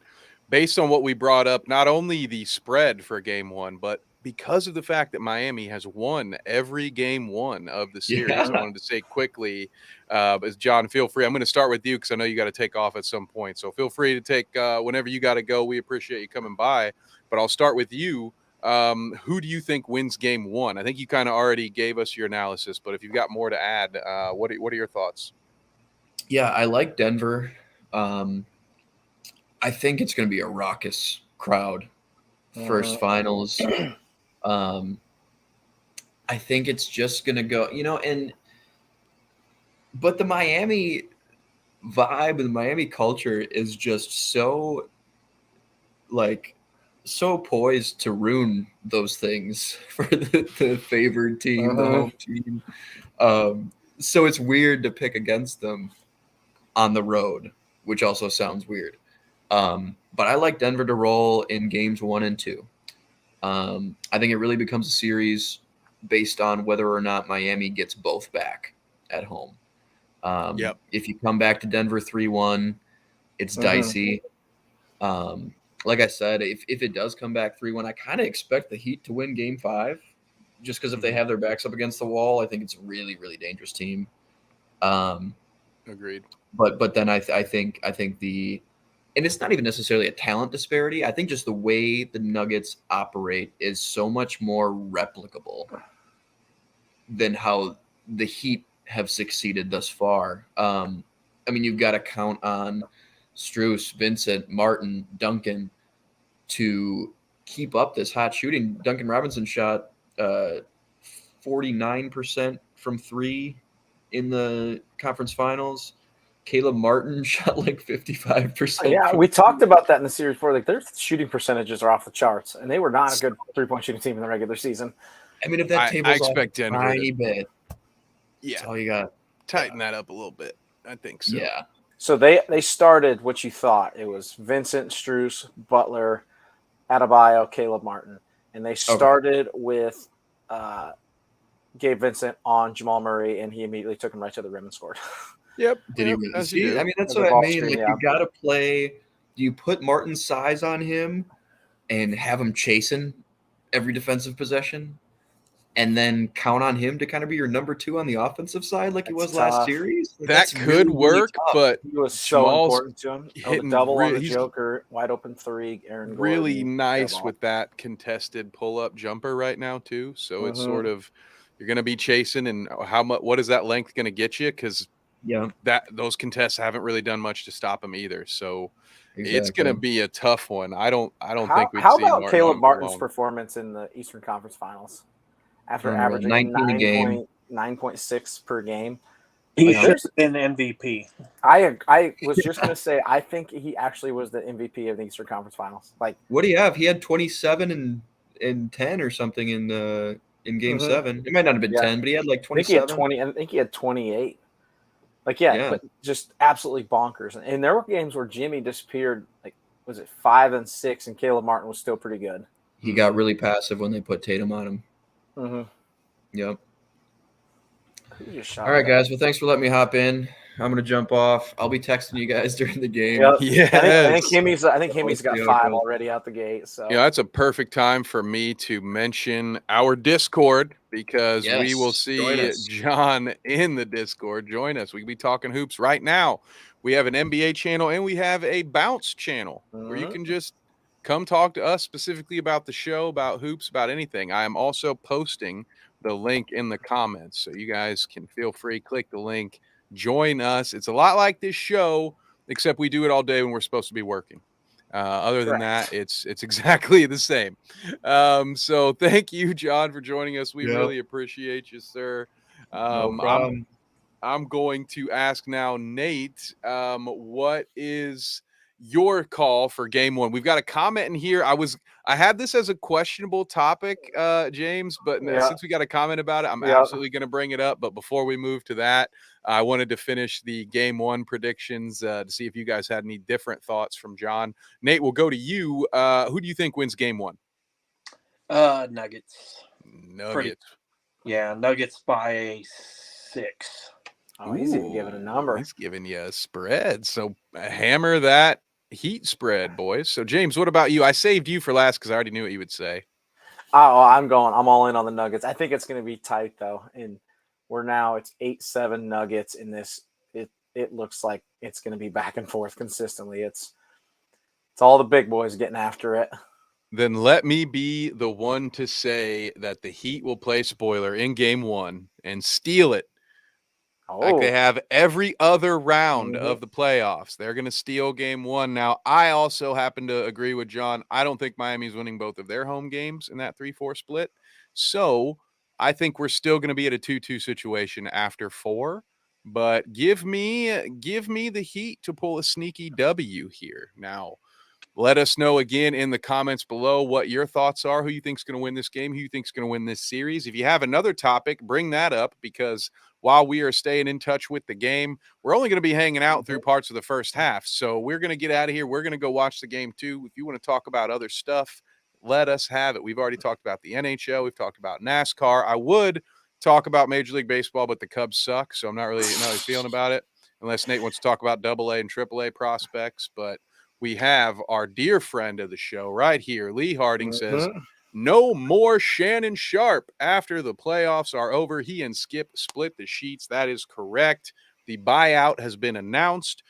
Speaker 3: based on what we brought up, not only the spread for game 1, but because of the fact that Miami has won every game 1 of the series, I wanted to say quickly, as John, feel free. I'm going to start with you because I know you got to take off at some point. So feel free to take whenever you got to go. We appreciate you coming by. But I'll start with you. Who do you think wins game one? I think you kind of already gave us your analysis, but if you've got more to add, what are your thoughts?
Speaker 6: Yeah, I like Denver. I think it's going to be a raucous crowd. First finals. I think it's just going to go, but the Miami vibe and the Miami culture is just so poised to ruin those things for the favored team, the home team. So it's weird to pick against them on the road, which also sounds weird. But I like Denver to roll in games 1 and 2. I think it really becomes a series based on whether or not Miami gets both back at home. If you come back to Denver 3-1, it's dicey. Like I said, if it does come back 3-1, I kind of expect the Heat to win game 5, just because if they have their backs up against the wall, I think it's a really, really dangerous team.
Speaker 3: Agreed.
Speaker 6: But then I think and it's not even necessarily a talent disparity. I think just the way the Nuggets operate is so much more replicable than how the Heat have succeeded thus far. I mean, you've got to count on Strus, Vincent, Martin, Duncan to keep up this hot shooting. Duncan Robinson shot 49% from 3 in the conference finals. Caleb Martin shot like 55%.
Speaker 4: Yeah, we talked about that in the series before. Like, their shooting percentages are off the charts, and they were not a good 3-point shooting team in the regular season.
Speaker 6: I mean, if that table's
Speaker 3: I expect
Speaker 6: off a
Speaker 3: Denver
Speaker 6: tiny bit, that's all you got.
Speaker 3: Tighten that up a little bit. I think so.
Speaker 6: Yeah.
Speaker 4: So they started what you thought. It was Vincent, Strus, Butler, Adebayo, Caleb Martin. And they started with Gabe Vincent on Jamal Murray, and he immediately took him right to the rim and scored.
Speaker 3: Yep.
Speaker 6: Did he really?
Speaker 3: As you
Speaker 6: See,
Speaker 3: do.
Speaker 6: I mean, that's
Speaker 4: As a
Speaker 6: what I
Speaker 4: ball
Speaker 6: mean.
Speaker 4: screen,
Speaker 6: Like,
Speaker 4: yeah.
Speaker 6: you got to play. Do you put Martin's size on him and have him chasing every defensive possession, and then count on him to kind of be your number 2 on the offensive side, like he was last
Speaker 4: tough.
Speaker 6: series? Like,
Speaker 3: That
Speaker 6: that's
Speaker 3: could
Speaker 6: really, really
Speaker 3: work,
Speaker 6: tough.
Speaker 3: but
Speaker 4: He was so
Speaker 3: Jamal's
Speaker 4: important to him. The
Speaker 3: hitting
Speaker 4: double on the
Speaker 3: he's
Speaker 4: Joker, wide open 3, Aaron Gordon.
Speaker 3: really nice
Speaker 4: double.
Speaker 3: with that contested pull-up jumper right now too. So it's
Speaker 4: Mhm.
Speaker 3: sort of, you're going to be chasing, and how much? What is that length going to get you? Because those contests haven't really done much to stop him either. So it's going to be a tough one. I don't think we'd
Speaker 4: How
Speaker 3: see
Speaker 4: about
Speaker 3: Martin
Speaker 4: Caleb
Speaker 3: on
Speaker 4: Martin's
Speaker 3: long.
Speaker 4: performance in the Eastern Conference Finals after
Speaker 6: Running around
Speaker 4: averaging
Speaker 6: 19 a game.
Speaker 4: 9.6 per game?
Speaker 5: He
Speaker 4: Like,
Speaker 5: should have been MVP.
Speaker 4: I was just going to say, I think he actually was the MVP of the Eastern Conference Finals. Like,
Speaker 6: What do you have? He had 27 and 10 or something in game 7. It might not have been 10, but he had like
Speaker 4: I think he
Speaker 6: 27.
Speaker 4: had 20. I think he had 28. Like,
Speaker 6: Yeah.
Speaker 4: but just absolutely bonkers. And there were games where Jimmy disappeared. Like, was it 5 and 6, and Caleb Martin was still pretty good.
Speaker 6: He got really passive when they put Tatum on him.
Speaker 4: Mm-hmm.
Speaker 6: Yep.
Speaker 4: Who just shot
Speaker 6: All right,
Speaker 4: that?
Speaker 6: guys. Well, thanks for letting me hop in. I'm gonna jump off. I'll be texting you guys during the game.
Speaker 4: Yep.
Speaker 3: Yes.
Speaker 4: I think Himmy's got
Speaker 6: Yeah,
Speaker 4: 5
Speaker 6: okay.
Speaker 4: already out the gate. So
Speaker 3: Yeah, that's a perfect time for me to mention our Discord, because we
Speaker 6: Yes,
Speaker 3: will
Speaker 6: join
Speaker 3: see
Speaker 6: us.
Speaker 3: John in the Discord. Join us. We'll be talking hoops right now. We have an NBA channel and we have a bounce channel where you can just come talk to us specifically about the show, about hoops, about anything. I am also posting the link in the comments, so you guys can feel free, click the link, join us. It's a lot like this show, except we do it all day when we're supposed to be working. Other than that, it's exactly the same. So thank you, John, for joining us. We really appreciate you, sir.
Speaker 6: No problem.
Speaker 3: I'm going to ask now, Nate, what is your call for game 1? We've got a comment in here. I had this as a questionable topic, James, but since we got a comment about it, I'm absolutely going to bring it up. But before we move to that, I wanted to finish the game 1 predictions to see if you guys had any different thoughts from John. Nate, we'll go to you. Who do you think wins game 1?
Speaker 5: Nuggets.
Speaker 3: Nuggets.
Speaker 5: Nuggets by 6.
Speaker 4: Oh, he's even giving a number.
Speaker 3: He's giving you a spread. So hammer that Heat spread, boys. So James, what about you? I saved you for last because I already knew what you would say.
Speaker 4: Oh, I'm all in on the Nuggets. I think it's going to be tight though, and it's 8-7 Nuggets in this. It looks like it's going to be back and forth consistently. It's all the big boys getting after it.
Speaker 3: Then let me be the one to say that the Heat will play spoiler in game 1 and steal it. Like they have every other round of the playoffs. They're going to steal game 1. Now, I also happen to agree with John. I don't think Miami's winning both of their home games in that 3-4 split. So I think we're still going to be at a 2-2 situation after 4. But give me the Heat to pull a sneaky W here. Now, let us know again in the comments below what your thoughts are, who you think's going to win this game, who you think's going to win this series. If you have another topic, bring that up, because while we are staying in touch with the game, we're only going to be hanging out through parts of the first half. So we're going to get out of here. We're going to go watch the game too. If you want to talk about other stuff, let us have it. We've already talked about the NHL. We've talked about NASCAR. I would talk about Major League Baseball, but the Cubs suck, so I'm not really feeling about it, unless Nate wants to talk about AA and AAA prospects. But we have our dear friend of the show right here. Lee Harding says, no more Shannon Sharpe after the playoffs are over. He and Skip split the sheets. That is correct. The buyout has been announced.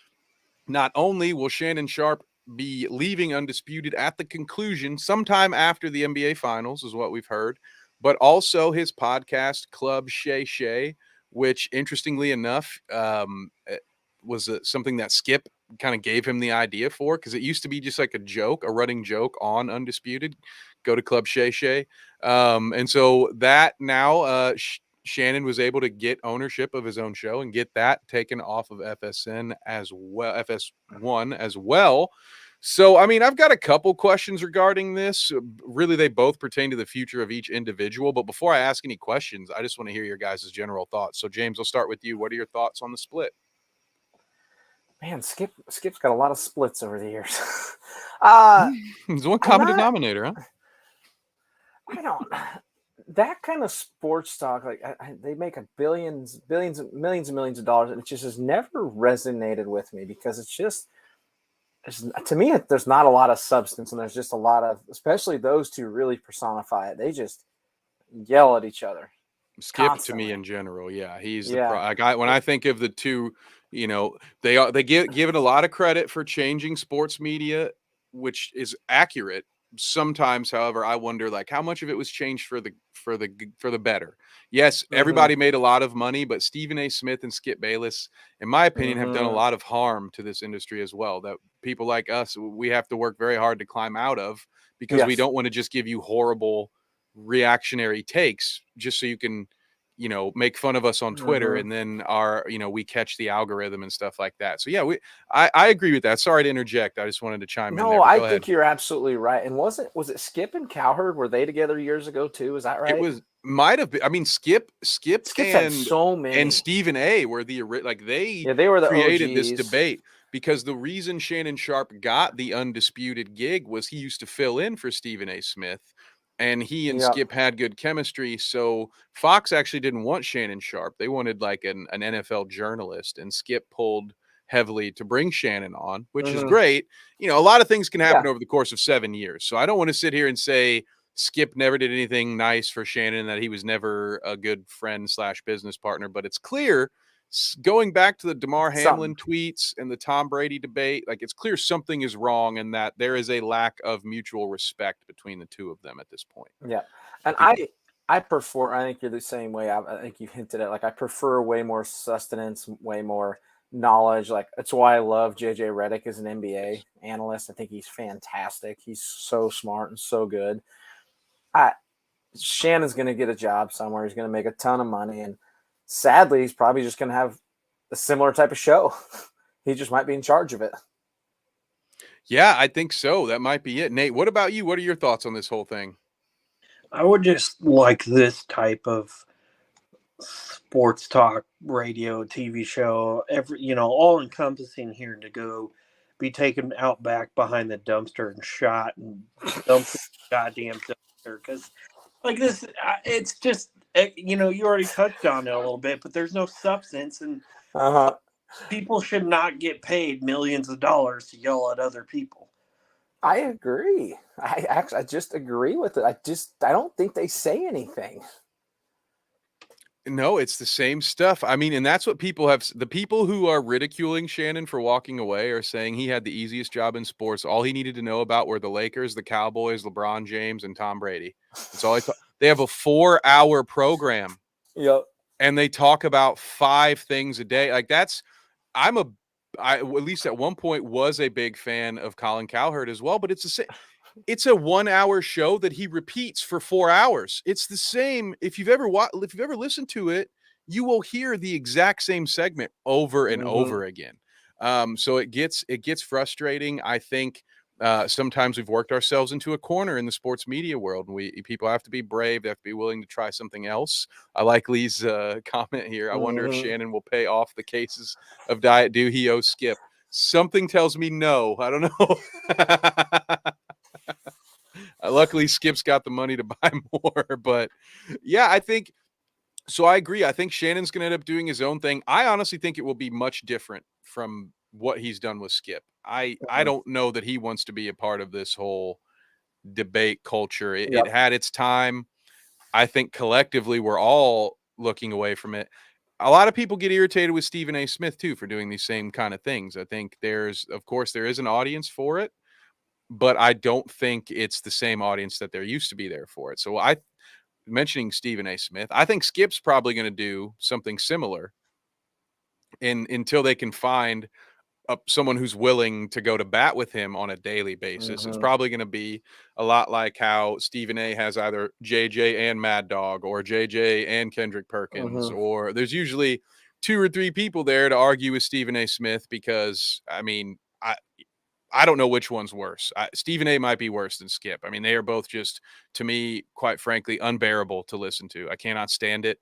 Speaker 3: Not only will Shannon Sharpe be leaving Undisputed at the conclusion sometime after the NBA Finals, is what we've heard, but also his podcast, Club Shay Shay, which, interestingly enough, was something that Skip kind of gave him the idea for, because it used to be just like a running joke on Undisputed. Go to Club Shay Shay. And so that now Shannon was able to get ownership of his own show and get that taken off of FSN as well, FS1 as well. So, I mean, I've got a couple questions regarding this. Really, they both pertain to the future of each individual. But before I ask any questions, I just want to hear your guys' general thoughts. So, James, I'll start with you. What are your thoughts on the split?
Speaker 4: Man, Skip's got a lot of splits over the years.
Speaker 3: There's one common denominator, huh?
Speaker 4: I don't. That kind of sports talk, like they make millions of dollars, and it just has never resonated with me, because it's just, to me, there's not a lot of substance, and there's just a lot of, especially those two really personify it. They just yell at each other.
Speaker 3: Skip
Speaker 4: constantly.
Speaker 3: to me in general, yeah, he's the when I think of the two, they given a lot of credit for changing sports media, which is accurate. Sometimes, however, I wonder, like, how much of it was changed for the better. Yes, everybody made a lot of money, but Stephen A. Smith and Skip Bayless, in my opinion, have done a lot of harm to this industry as well, that people like us, we have to work very hard to climb out of, because we don't want to just give you horrible reactionary takes just so you can make fun of us on Twitter, and then we catch the algorithm and stuff like that. So yeah, I agree with that. Sorry to interject. I just wanted to chime in there.
Speaker 4: No, I think you're absolutely right. And was it Skip and Cowherd? Were they together years ago too? Is that right?
Speaker 3: Might have been. I mean, Skip
Speaker 4: had so many,
Speaker 3: and Stephen A. were they were the created
Speaker 4: OGs.
Speaker 3: This debate, because the reason Shannon Sharpe got the Undisputed gig was he used to fill in for Stephen A. Smith. And he and Skip had good chemistry. So Fox actually didn't want Shannon Sharpe. They wanted like an NFL journalist, and Skip pulled heavily to bring Shannon on, which is great. A lot of things can happen over the course of 7 years. So I don't want to sit here and say Skip never did anything nice for Shannon, that he was never a good friend / business partner. But it's clear, going back to the DeMar Hamlin tweets and the Tom Brady debate, like, it's clear something is wrong, and that there is a lack of mutual respect between the two of them at this point.
Speaker 4: Yeah. And I prefer, I think you're the same way. I think you hinted at, like, I prefer way more sustenance, way more knowledge. Like, that's why I love JJ Redick as an NBA analyst. I think he's fantastic. He's so smart and so good. Shannon's going to get a job somewhere. He's going to make a ton of money, and sadly, he's probably just going to have a similar type of show. He just might be in charge of it.
Speaker 3: Yeah, I think so. That might be it. Nate, what about you? What are your thoughts on this whole thing?
Speaker 5: I would just like this type of sports talk, radio, TV show, all encompassing here, to go be taken out back behind the dumpster and shot and dumped the goddamn dumpster. Because, like, this, it's just, you already touched on it a little bit, but there's no substance, and people should not get paid millions of dollars to yell at other people.
Speaker 4: I agree. I just agree with it. I don't think they say anything.
Speaker 3: No, it's the same stuff. I mean, and that's what people have. The people who are ridiculing Shannon for walking away are saying he had the easiest job in sports. All he needed to know about were the Lakers, the Cowboys, LeBron James, and Tom Brady. That's all they have a 4-hour program.
Speaker 4: Yep.
Speaker 3: And they talk about 5 things a day. Like I at least at one point was a big fan of Colin Cowherd as well, but it's a 1-hour show that he repeats for 4 hours. It's the same. If you've ever listened to it, you will hear the exact same segment over and over again. So it gets frustrating. I think sometimes we've worked ourselves into a corner in the sports media world, and people have to be brave. They have to be willing to try something else. I like Lee's comment here. I wonder if Shannon will pay off the cases of Diet Do he owes Skip. Something tells me no. I don't know. Luckily, Skip's got the money to buy more. But yeah, I think so. I agree. I think Shannon's going to end up doing his own thing. I honestly think it will be much different from what he's done with Skip. I don't know that he wants to be a part of this whole debate culture. It had its time. I think collectively we're all looking away from it. A lot of people get irritated with Stephen A. Smith too for doing these same kind of things. I think there is an audience for it, but I don't think it's the same audience that there used to be there for it. So mentioning Stephen A. Smith, I think Skip's probably going to do something similar until they can find someone who's willing to go to bat with him on a daily basis. It's probably going to be a lot like how Stephen A. has either JJ and Mad Dog or JJ and Kendrick Perkins, or there's usually 2 or 3 people there to argue with Stephen A. Smith because, I mean, I don't know which one's worse. Stephen A. might be worse than Skip. I mean, they are both just, to me, quite frankly, unbearable to listen to. I cannot stand it.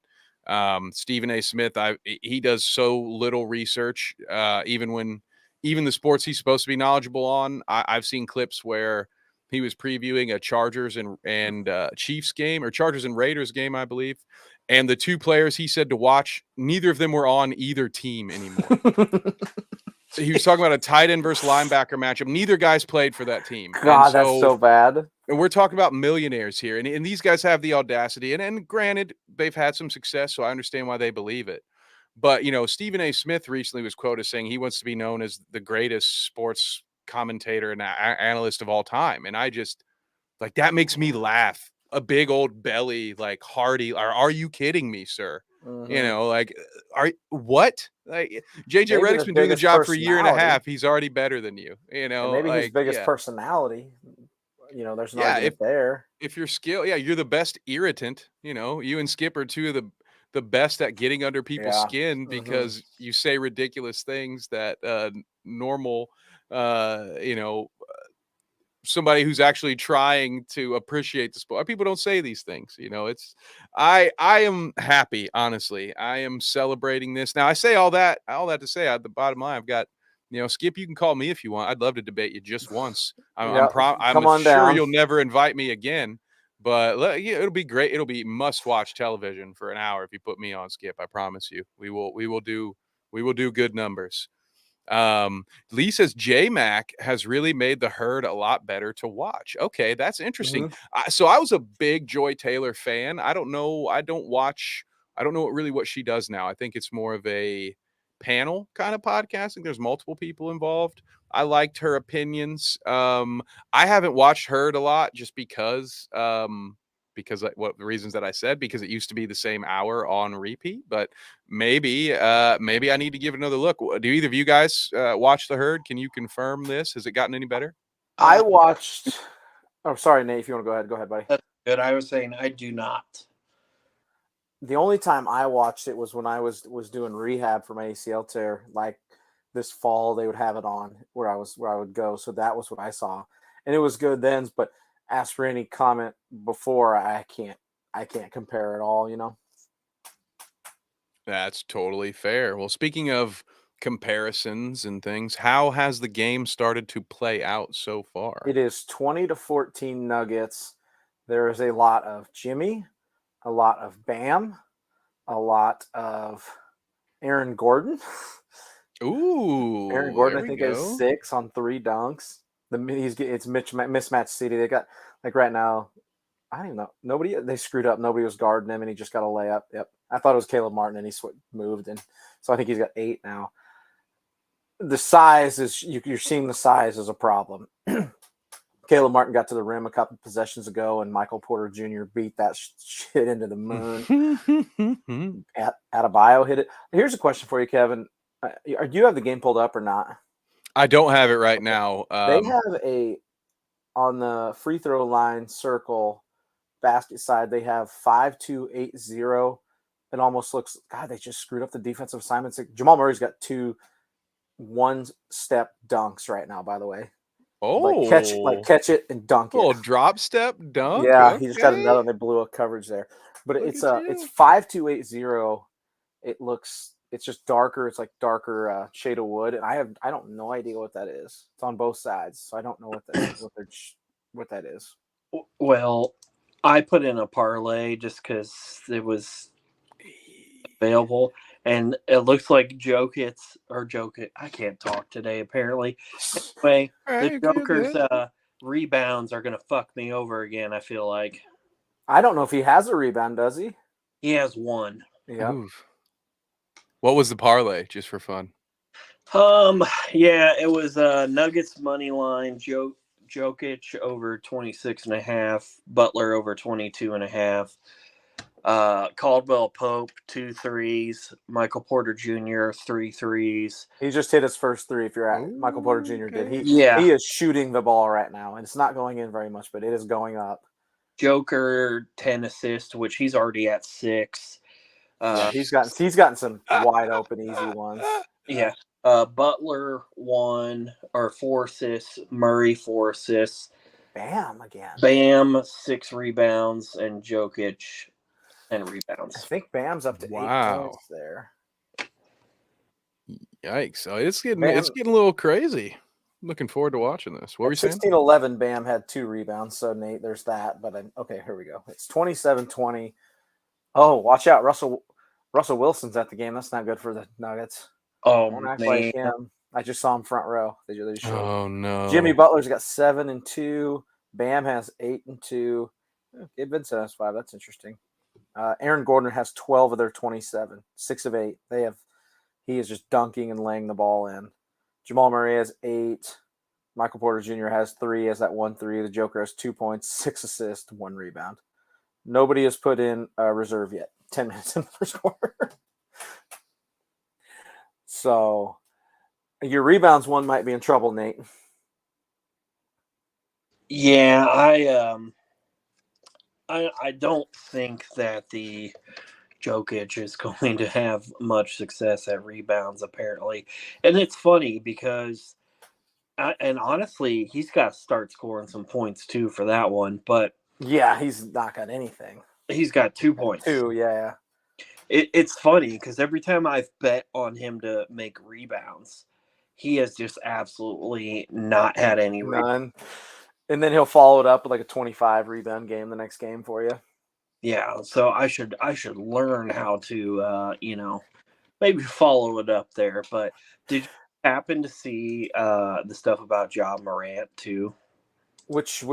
Speaker 3: Stephen A. Smith, he does so little research, even the sports he's supposed to be knowledgeable on. I've seen clips where he was previewing a Chargers and Chiefs game, or Chargers and Raiders game, I believe. And the 2 players he said to watch, neither of them were on either team anymore. He was talking about a tight end versus linebacker matchup. Neither guys played for that team.
Speaker 4: God, that's so bad.
Speaker 3: And we're talking about millionaires here. And these guys have the audacity. And granted, they've had some success, so I understand why they believe it. But, Stephen A. Smith recently was quoted saying he wants to be known as the greatest sports commentator and analyst of all time. And I just, that makes me laugh. A big old belly, hearty. Are you kidding me, sir? What? JJ Redick's been doing the job for a year and a half. He's already better than you.
Speaker 4: And maybe his biggest personality. There's an argument there.
Speaker 3: If you're skilled, you're the best irritant. You and Skip are 2 of the best at getting under people's skin because you say ridiculous things that normal, somebody who's actually trying to appreciate the sport. People don't say these things. I am happy, honestly. I am celebrating this. Now I say all that to say at the bottom line, I've got, Skip, you can call me if you want. I'd love to debate you just once. I'm sure
Speaker 4: down.
Speaker 3: You'll never invite me again. But it'll be great. It'll be must-watch television for an hour if you put me on, Skip. I promise you. We will do good numbers. Lee says J-Mac has really made the Herd a lot better to watch. Okay, that's interesting. So I was a big Joy Taylor fan. I don't know what she does now. I think it's more of a panel kind of podcast. I think there's multiple people involved. I liked her opinions. I haven't watched Herd a lot just because what the reasons that I said, because it used to be the same hour on repeat, but maybe I need to give it another look. Do either of you guys watch the Herd? Can you confirm this? Has it gotten any better?
Speaker 4: I watched. Oh, sorry, Nate. If you want to go ahead, buddy.
Speaker 5: That's good. I was saying I do not.
Speaker 4: The only time I watched it was when I was doing rehab for my ACL tear. This fall, they would have it on where I would go. So that was what I saw, and it was good then. But as for any comment before, I can't compare at all.
Speaker 3: That's totally fair. Well, speaking of comparisons and things, how has the game started to play out so far?
Speaker 4: It is 20-14 Nuggets. There is a lot of Jimmy, a lot of Bam, a lot of Aaron Gordon.
Speaker 3: Ooh,
Speaker 4: Aaron Gordon, I think, has 6 on 3 dunks. It's mismatch city. They got right now. I don't even know. They screwed up. Nobody was guarding him, and he just got a layup. Yep. I thought it was Caleb Martin, and he moved, and so I think he's got 8 now. The size is you're seeing the size as a problem. Caleb Martin got to the rim a couple possessions ago, and Michael Porter Jr. beat that shit into the moon. Adebayo hit it. Here's a question for you, Kevin. Do you have the game pulled up or not?
Speaker 3: I don't have it right now.
Speaker 4: They have on the free throw line circle basket side, they have 5-2-8-0. It almost looks, God, they just screwed up the defensive assignments. Jamal Murray's got 2 one-step dunks right now, by the way.
Speaker 3: Oh,
Speaker 4: catch it and dunk it.
Speaker 3: Oh, drop step dunk.
Speaker 4: Yeah,
Speaker 3: okay.
Speaker 4: He just got another. They blew a coverage there, but it's 5-2-8-0. It's just darker. It's like darker shade of wood, and I don't no idea what that is. It's on both sides, so I don't know what that is.
Speaker 5: Well, I put in a parlay just because it was available. And it looks like Jokic. I can't talk today, apparently. Anyway, the Joker's rebounds are going to fuck me over again, I feel like.
Speaker 4: I don't know if he has a rebound, does he?
Speaker 5: He has 1.
Speaker 4: Yeah.
Speaker 3: Oof. What was the parlay, just for fun?
Speaker 5: Yeah, it was Nuggets money line, Jokic over 26.5, Butler over 22.5. Caldwell Pope 2 threes, Michael Porter Jr. 3 threes.
Speaker 4: He just hit his first 3. If you're at Michael Porter Jr. did he is shooting the ball right now, and it's not going in very much, but it is going up.
Speaker 5: Joker 10 assists, which he's already at 6.
Speaker 4: He's gotten some wide open easy ones.
Speaker 5: Yeah. Butler 4 assists, Murray 4 assists.
Speaker 4: Bam again.
Speaker 5: Bam 6 rebounds, and Jokic 10 rebounds.
Speaker 4: I think Bam's up to 8 points there.
Speaker 3: Yikes! Oh, it's getting a little crazy. Looking forward to watching this. What were you saying?
Speaker 4: 16-11, Bam had 2 rebounds. So Nate, there's that. But okay, here we go. It's 27-20. Oh, watch out! Russell Wilson's at the game. That's not good for the Nuggets.
Speaker 5: Oh,
Speaker 4: don't act like him. I just saw him front row. They
Speaker 3: oh no!
Speaker 4: Jimmy Butler's got 7 and 2. Bam has 8 and 2. Gabe Vincent has 5. That's interesting. Aaron Gordon has 12 of their 27, 6 of 8. He is just dunking and laying the ball in. Jamal Murray has 8. Michael Porter Jr. has 3. Has that 1-3. The Joker has 2 points, 6 assists, 1 rebound. Nobody has put in a reserve yet. 10 minutes in the first quarter. So your rebounds one might be in trouble, Nate.
Speaker 5: Yeah, I don't think that the Jokic is going to have much success at rebounds, apparently. And it's funny because, and honestly, he's got to start scoring some points too for that one. But
Speaker 4: yeah, he's not got anything.
Speaker 5: He's got 2 points.
Speaker 4: 2, yeah.
Speaker 5: It's funny because every time I've bet on him to make rebounds, he has just absolutely not had any
Speaker 4: rebounds. And then he'll follow it up with like a 25 rebound game the next game for you.
Speaker 5: Yeah, so I should learn how to maybe follow it up there. But did you happen to see the stuff about Ja Morant too?
Speaker 4: Which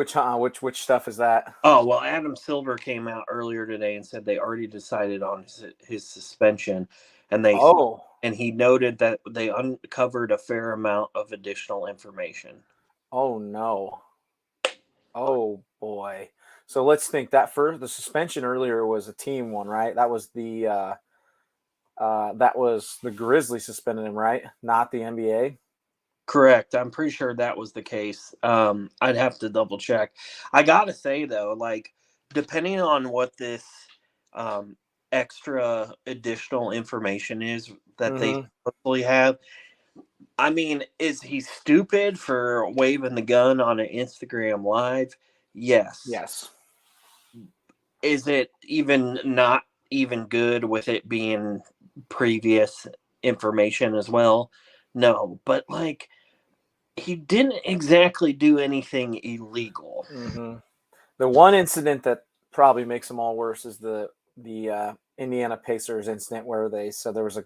Speaker 4: stuff is that?
Speaker 5: Oh, well, Adam Silver came out earlier today and said they already decided on his suspension, and he noted that they uncovered a fair amount of additional information.
Speaker 4: Oh no. Oh boy. So let's think the suspension earlier was a team one, right? That was the Grizzlies suspended him, right? Not the NBA.
Speaker 5: Correct. I'm pretty sure that was the case. I'd have to double check. I gotta say though, like depending on what this extra additional information is that they hopefully have, I mean, is he stupid for waving the gun on an Instagram live? Yes.
Speaker 4: Yes.
Speaker 5: Is it even not even good with it being previous information as well? No, but like he didn't exactly do anything illegal.
Speaker 4: Mm-hmm. The one incident that probably makes them all worse is the Indiana Pacers incident where they said there was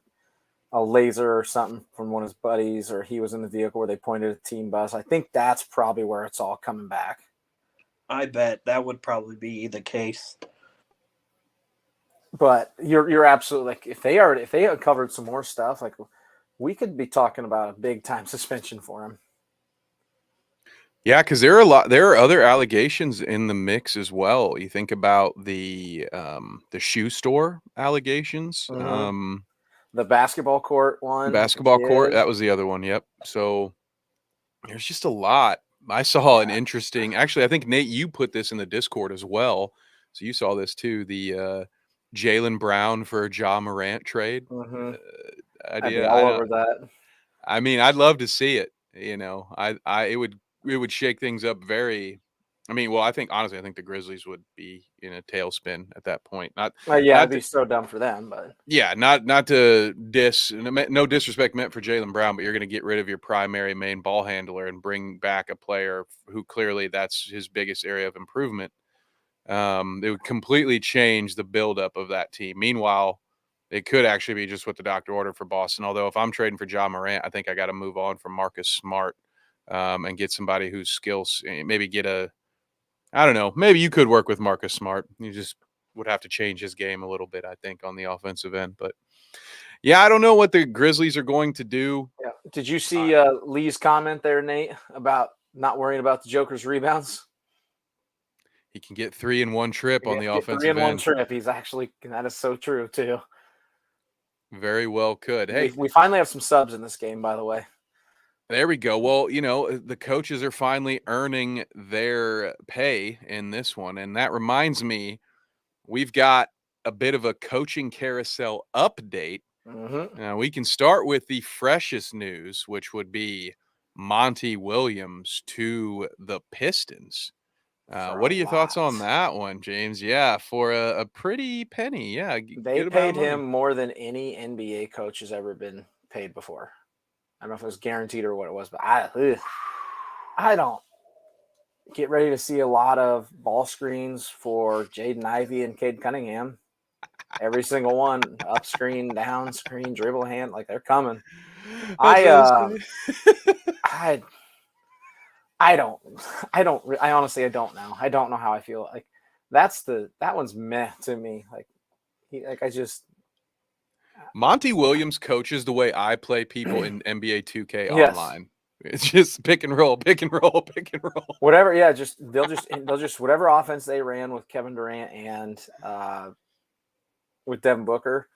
Speaker 4: a laser or something from one of his buddies, or he was in the vehicle where they pointed at a team bus. I think that's probably where it's all coming back.
Speaker 5: I bet that would probably be the case.
Speaker 4: But you're absolutely like if they uncovered some more stuff, like we could be talking about a big time suspension for him.
Speaker 3: Yeah, because there are other allegations in the mix as well. You think about the shoe store allegations,
Speaker 4: The basketball court one,
Speaker 3: basketball court. That was the other one. Yep. So there's just a lot. I saw an interesting. Actually, I think Nate, you put this in the Discord as well. So you saw this too. The Jaylen Brown for Ja Morant trade
Speaker 4: I'd be
Speaker 3: idea.
Speaker 4: all over that.
Speaker 3: I mean, I'd love to see it. You know, it would shake things up very. I mean, well, I think the Grizzlies would be in a tailspin at that point.
Speaker 4: It'd be so dumb for them, but
Speaker 3: yeah, not to no disrespect meant for Jaylen Brown, but you're going to get rid of your primary main ball handler and bring back a player who clearly that's his biggest area of improvement. It would completely change the buildup of that team. Meanwhile, it could actually be just what the doctor ordered for Boston. Although if I'm trading for Ja Morant, I think I got to move on from Marcus Smart and get somebody whose skills, maybe I don't know. Maybe you could work with Marcus Smart. You just would have to change his game a little bit, I think, on the offensive end. But yeah, I don't know what the Grizzlies are going to do.
Speaker 4: Yeah. Did you see Lee's comment there, Nate, about not worrying about the Joker's rebounds?
Speaker 3: He can get 3 in one trip on the offensive
Speaker 4: 3 in
Speaker 3: end.
Speaker 4: one trip. That is so true too.
Speaker 3: Very well could. Hey,
Speaker 4: we finally have some subs in this game, by the way.
Speaker 3: There we go. Well, the coaches are finally earning their pay in this one. And that reminds me, we've got a bit of a coaching carousel update. We can start with the freshest news, which would be Monty Williams to the Pistons. What are your thoughts on that one, James? Yeah, for a pretty penny. Yeah.
Speaker 4: They paid him more than any NBA coach has ever been paid before. I don't know if it was guaranteed or what it was, but I don't get ready to see a lot of ball screens for Jaden Ivey and Cade Cunningham. Every single one, up screen, down screen, dribble hand, like they're coming. I honestly, I don't know. I don't know how I feel. Like that one's meh to me.
Speaker 3: Monty Williams coaches the way I play people in NBA 2K online. It's just pick and roll, pick and roll, pick and roll.
Speaker 4: Whatever, yeah. They'll just whatever offense they ran with Kevin Durant and with Devin Booker,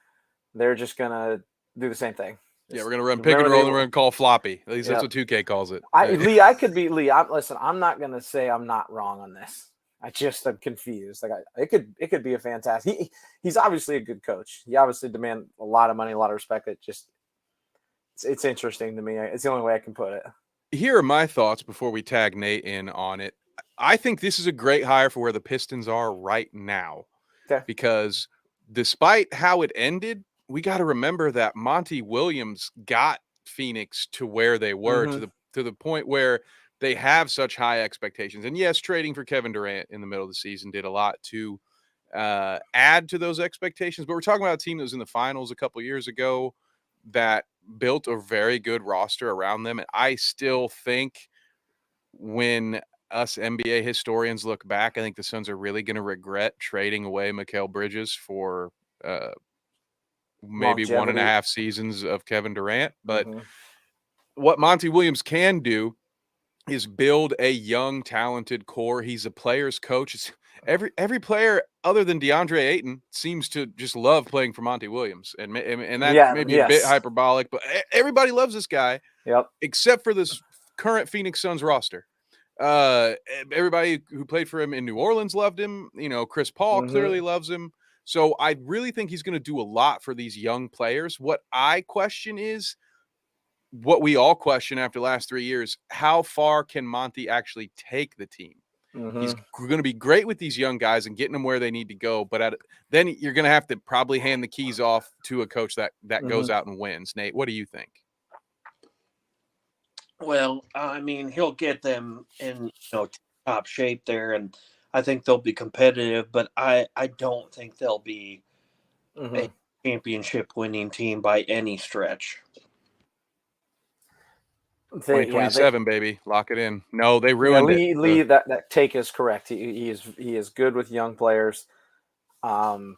Speaker 4: they're just gonna do the same thing.
Speaker 3: Yeah, we're gonna run pick and roll, and we're gonna call floppy. At least that's what 2K calls it.
Speaker 4: Lee. Listen, I'm not gonna say I'm not wrong on this. I'm confused. It could be a fantastic. He's obviously a good coach. He obviously demands a lot of money, a lot of respect. It's interesting to me. It's the only way I can put it.
Speaker 3: Here are my thoughts before we tag Nate in on it. I think this is a great hire for where the Pistons are right now. Okay. Because despite how it ended, we got to remember that Monty Williams got Phoenix to where they were to the point where they have such high expectations. And yes, trading for Kevin Durant in the middle of the season did a lot to add to those expectations. But we're talking about a team that was in the finals a couple years ago that built a very good roster around them. And I still think when us NBA historians look back, I think the Suns are really going to regret trading away Mikal Bridges for maybe 1.5 seasons of Kevin Durant. But what Monty Williams can do is build a young, talented core. He's a player's coach. It's every player other than DeAndre Ayton seems to just love playing for Monty Williams, and that may be a bit hyperbolic, but everybody loves this guy.
Speaker 4: Yep.
Speaker 3: Except for this current Phoenix Suns roster. Everybody who played for him in New Orleans loved him. Chris Paul clearly loves him. So I really think he's going to do a lot for these young players. What I question is, what we all question after the last 3 years, how far can Monty actually take the team? He's going to be great with these young guys and getting them where they need to go. But then you're going to have to probably hand the keys off to a coach that goes out and wins. Nate, what do you think?
Speaker 5: Well, I mean, he'll get them in top shape there, and I think they'll be competitive. But I don't think they'll be a championship winning team by any stretch.
Speaker 4: They,
Speaker 3: 2027, baby, lock it in. No, they
Speaker 4: yeah,
Speaker 3: ruined
Speaker 4: Lee,
Speaker 3: it.
Speaker 4: that take is correct. He is good with young players. I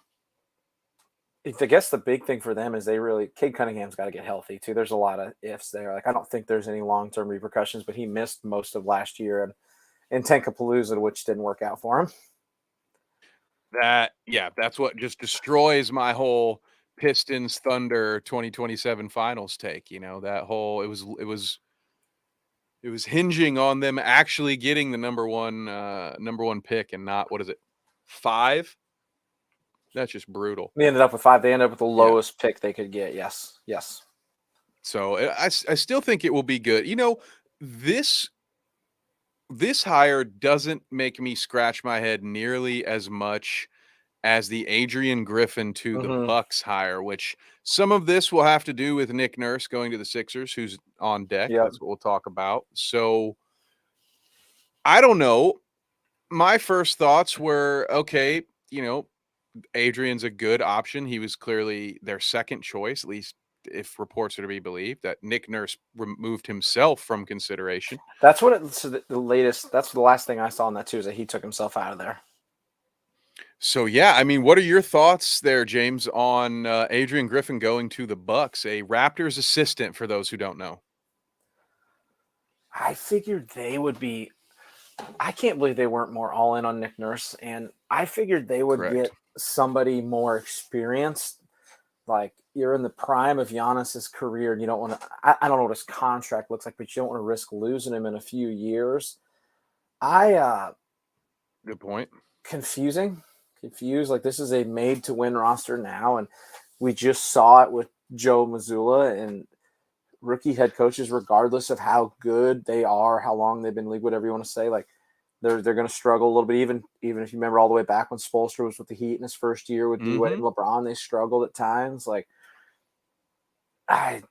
Speaker 4: guess the big thing for them is Cade Cunningham's got to get healthy too. There's a lot of ifs there. Like I don't think there's any long-term repercussions, but he missed most of last year in Tankapalooza, which didn't work out for him.
Speaker 3: That's what just destroys my whole Pistons Thunder 2027 finals take. That whole it was hinging on them actually getting the number one pick and not, what is it, 5? That's just brutal.
Speaker 4: They ended up with 5. They ended up with the lowest pick they could get. Yes.
Speaker 3: So I still think it will be good. This hire doesn't make me scratch my head nearly as much as the Adrian Griffin to the Bucks hire, which some of this will have to do with Nick Nurse going to the Sixers, who's on deck.
Speaker 4: Yep.
Speaker 3: That's what we'll talk about. So I don't know. My first thoughts were, okay, Adrian's a good option. He was clearly their second choice, at least if reports are to be believed, that Nick Nurse removed himself from consideration.
Speaker 4: That's what the latest. That's the last thing I saw on that too, is that he took himself out of there.
Speaker 3: So yeah, I mean, what are your thoughts there, James, on Adrian Griffin going to the Bucks, a Raptors assistant for those who don't know?
Speaker 4: I figured they would be. I can't believe they weren't more all in on Nick Nurse, and I figured they would get somebody more experienced. Like, you're in the prime of Giannis's career, and you don't want to. I don't know what his contract looks like, but you don't want to risk losing him in a few years. Good
Speaker 3: point.
Speaker 4: Confused. Like, this is a made-to-win roster now, and we just saw it with Joe Mazzulla and rookie head coaches, regardless of how good they are, how long they've been in the league, whatever you want to say, like they're going to struggle a little bit. Even if you remember all the way back when Spoelstra was with the Heat in his first year with D-Wade and LeBron, they struggled at times. Like, I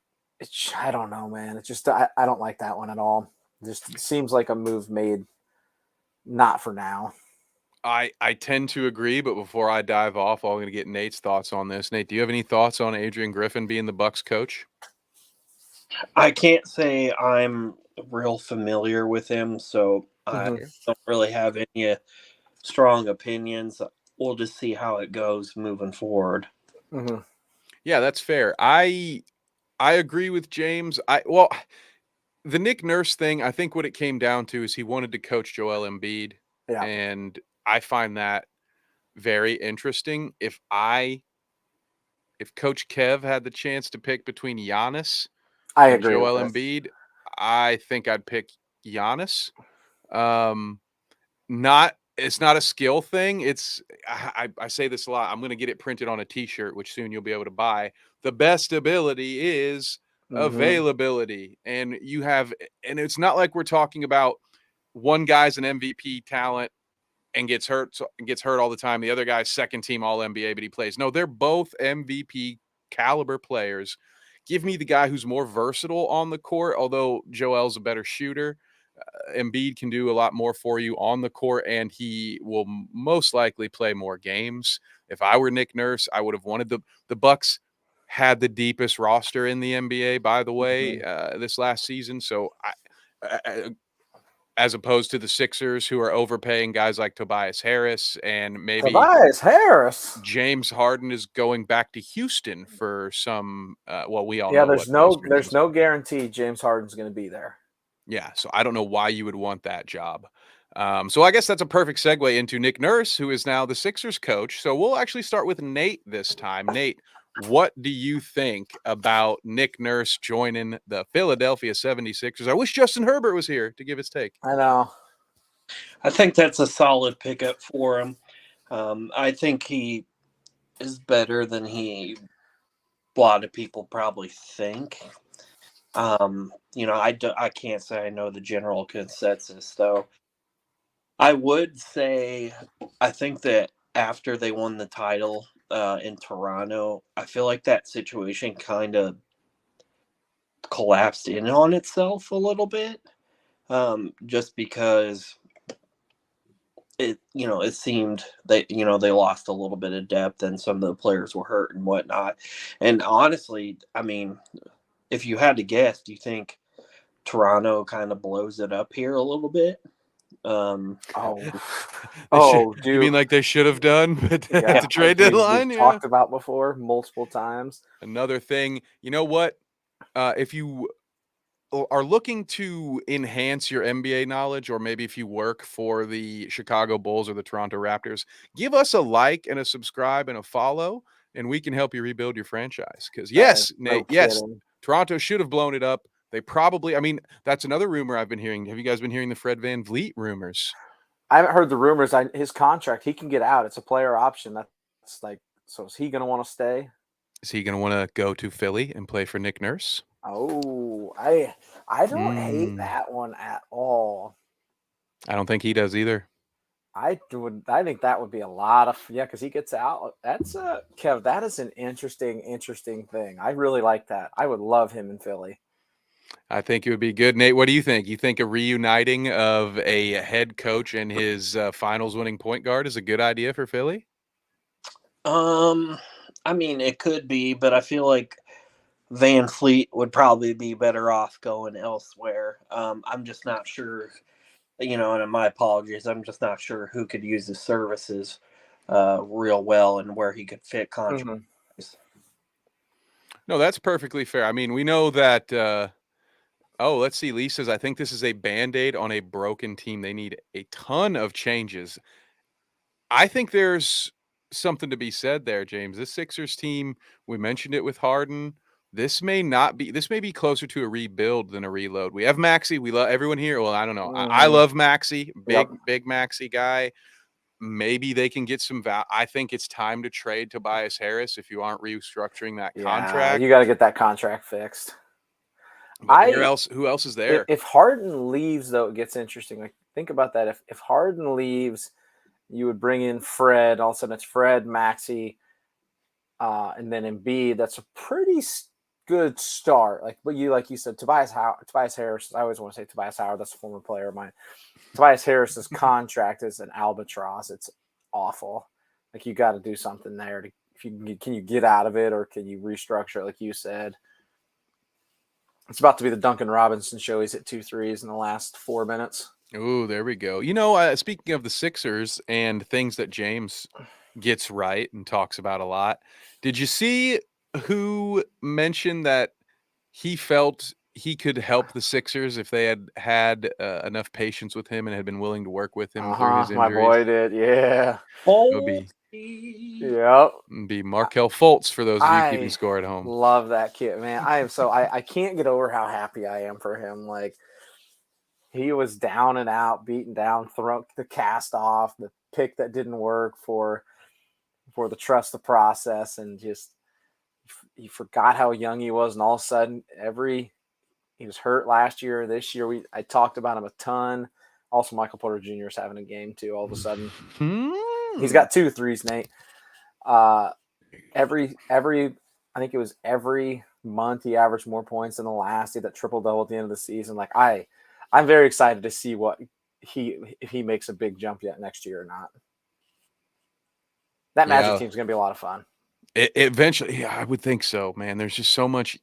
Speaker 4: don't know, man. It's just I don't like that one at all. It seems like a move made not for now.
Speaker 3: I tend to agree, but before I dive off, I'm going to get Nate's thoughts on this. Nate, do you have any thoughts on Adrian Griffin being the Bucks coach?
Speaker 5: I can't say I'm real familiar with him, so I don't really have any strong opinions. We'll just see how it goes moving forward.
Speaker 3: Yeah, that's fair. I agree with James. The Nick Nurse thing, I think what it came down to is he wanted to coach Joel Embiid, and I find that very interesting. If Coach Kev had the chance to pick between Giannis and Joel Embiid, I think I'd pick Giannis. It's not a skill thing. I say this a lot. I'm going to get it printed on a t-shirt, which soon you'll be able to buy. The best ability is availability. And it's not like we're talking about one guy's an MVP talent and gets hurt all the time. The other guy's second team all NBA, but he plays. No, they're both MVP caliber players. Give me the guy who's more versatile on the court, although Joel's a better shooter. Embiid can do a lot more for you on the court, and he will most likely play more games. If I were Nick Nurse, I would have wanted the Bucks had the deepest roster in the NBA, by the way, this last season. So as opposed to the Sixers, who are overpaying guys like Tobias Harris, and maybe
Speaker 4: Tobias Harris.
Speaker 3: James Harden is going back to Houston for some. We all
Speaker 4: know.
Speaker 3: Yeah,
Speaker 4: there's no guarantee James Harden's going to be there.
Speaker 3: Yeah, so I don't know why you would want that job. So I guess that's a perfect segue into Nick Nurse, who is now the Sixers coach. So we'll actually start with Nate this time. Nate, what do you think about Nick Nurse joining the Philadelphia 76ers? I wish Justin Herbert was here to give his take.
Speaker 4: I know.
Speaker 5: I think that's a solid pickup for him. I think he is better than a lot of people probably think. I can't say I know the general consensus, though. I would say I think that after they won the title in Toronto, I feel like that situation kind of collapsed in on itself a little bit, just because it seemed that they lost a little bit of depth and some of the players were hurt and whatnot. And honestly, I mean, if you had to guess, do you think Toronto kind of blows it up here a little bit.
Speaker 4: Oh,
Speaker 3: You
Speaker 4: dude.
Speaker 3: mean like they should have done at the trade
Speaker 4: we've
Speaker 3: deadline?
Speaker 4: talked about before multiple times.
Speaker 3: Another thing, you know what? If you are looking to enhance your NBA knowledge, or maybe if you work for the Chicago Bulls or the Toronto Raptors, give us a like and a subscribe and a follow, and we can help you rebuild your franchise. Because yes, Nate, yes, Toronto should have blown it up. They probably, I mean, that's another rumor I've been hearing. Have you guys been hearing the Fred VanVleet rumors?
Speaker 4: I haven't heard the rumors. His contract, he can get out. It's a player option. That's like, so is he going to want to stay?
Speaker 3: Is he going to want to go to Philly and play for Nick Nurse?
Speaker 4: Oh, I don't hate that one at all.
Speaker 3: I don't think he does either.
Speaker 4: I think that would be a lot of, because he gets out. That's Kev, that is an interesting thing. I really like that. I would love him in Philly.
Speaker 3: I think it would be good. Nate, what do you think? You think a reuniting of a head coach and his finals winning point guard is a good idea for Philly?
Speaker 5: I mean, it could be, but I feel like VanVleet would probably be better off going elsewhere. I'm just not sure, and my apologies, I'm just not sure who could use his services real well and where he could fit contract.
Speaker 3: No, that's perfectly fair. I mean, we know that let's see. Lee says, I think this is a Band-Aid on a broken team. They need a ton of changes. I think there's something to be said there, James. This Sixers team, we mentioned it with Harden. This may be closer to a rebuild than a reload. We have Maxey. We love everyone here. Well, I don't know. I love Maxey, big Maxey guy. Maybe they can get some value. I think it's time to trade Tobias Harris if you aren't restructuring that contract.
Speaker 4: You got to get that contract fixed.
Speaker 3: Who else is there?
Speaker 4: If Harden leaves, though, it gets interesting. Like, think about that. If Harden leaves, you would bring in Fred. All of a sudden, it's Fred, Maxey, and then Embiid. That's a pretty good start. Like you said, Tobias Harris. I always want to say Tobias Howard. That's a former player of mine. Tobias Harris's contract is an albatross. It's awful. Like, you got to do something there. Can you get out of it, or can you restructure it, like you said? It's about to be the Duncan Robinson show. He's hit 2 threes in the last 4 minutes.
Speaker 3: Oh, there we go. Speaking of the Sixers and things that James gets right and talks about a lot, did you see who mentioned that he felt he could help the Sixers if they had enough patience with him and had been willing to work with him through his injuries?
Speaker 4: My boy did, yeah.
Speaker 3: Be Markelle Fultz for those of you keeping score at home.
Speaker 4: Love that kid, man. I can't get over how happy I am for him. Like, he was down and out, beaten down, thrown the cast off, the pick that didn't work for the trust the process, and just he forgot how young he was, and all of a sudden he was hurt last year. This year I talked about him a ton. Also, Michael Porter Jr. is having a game too. All of a sudden, he's got 2 threes, Nate. Every I think it was every month he averaged more points than the last. He had that triple-double at the end of the season. Like, I'm very excited to see if he makes a big jump yet next year or not. That Magic team is going to be a lot of fun.
Speaker 3: Eventually, I would think so, man. There's just so much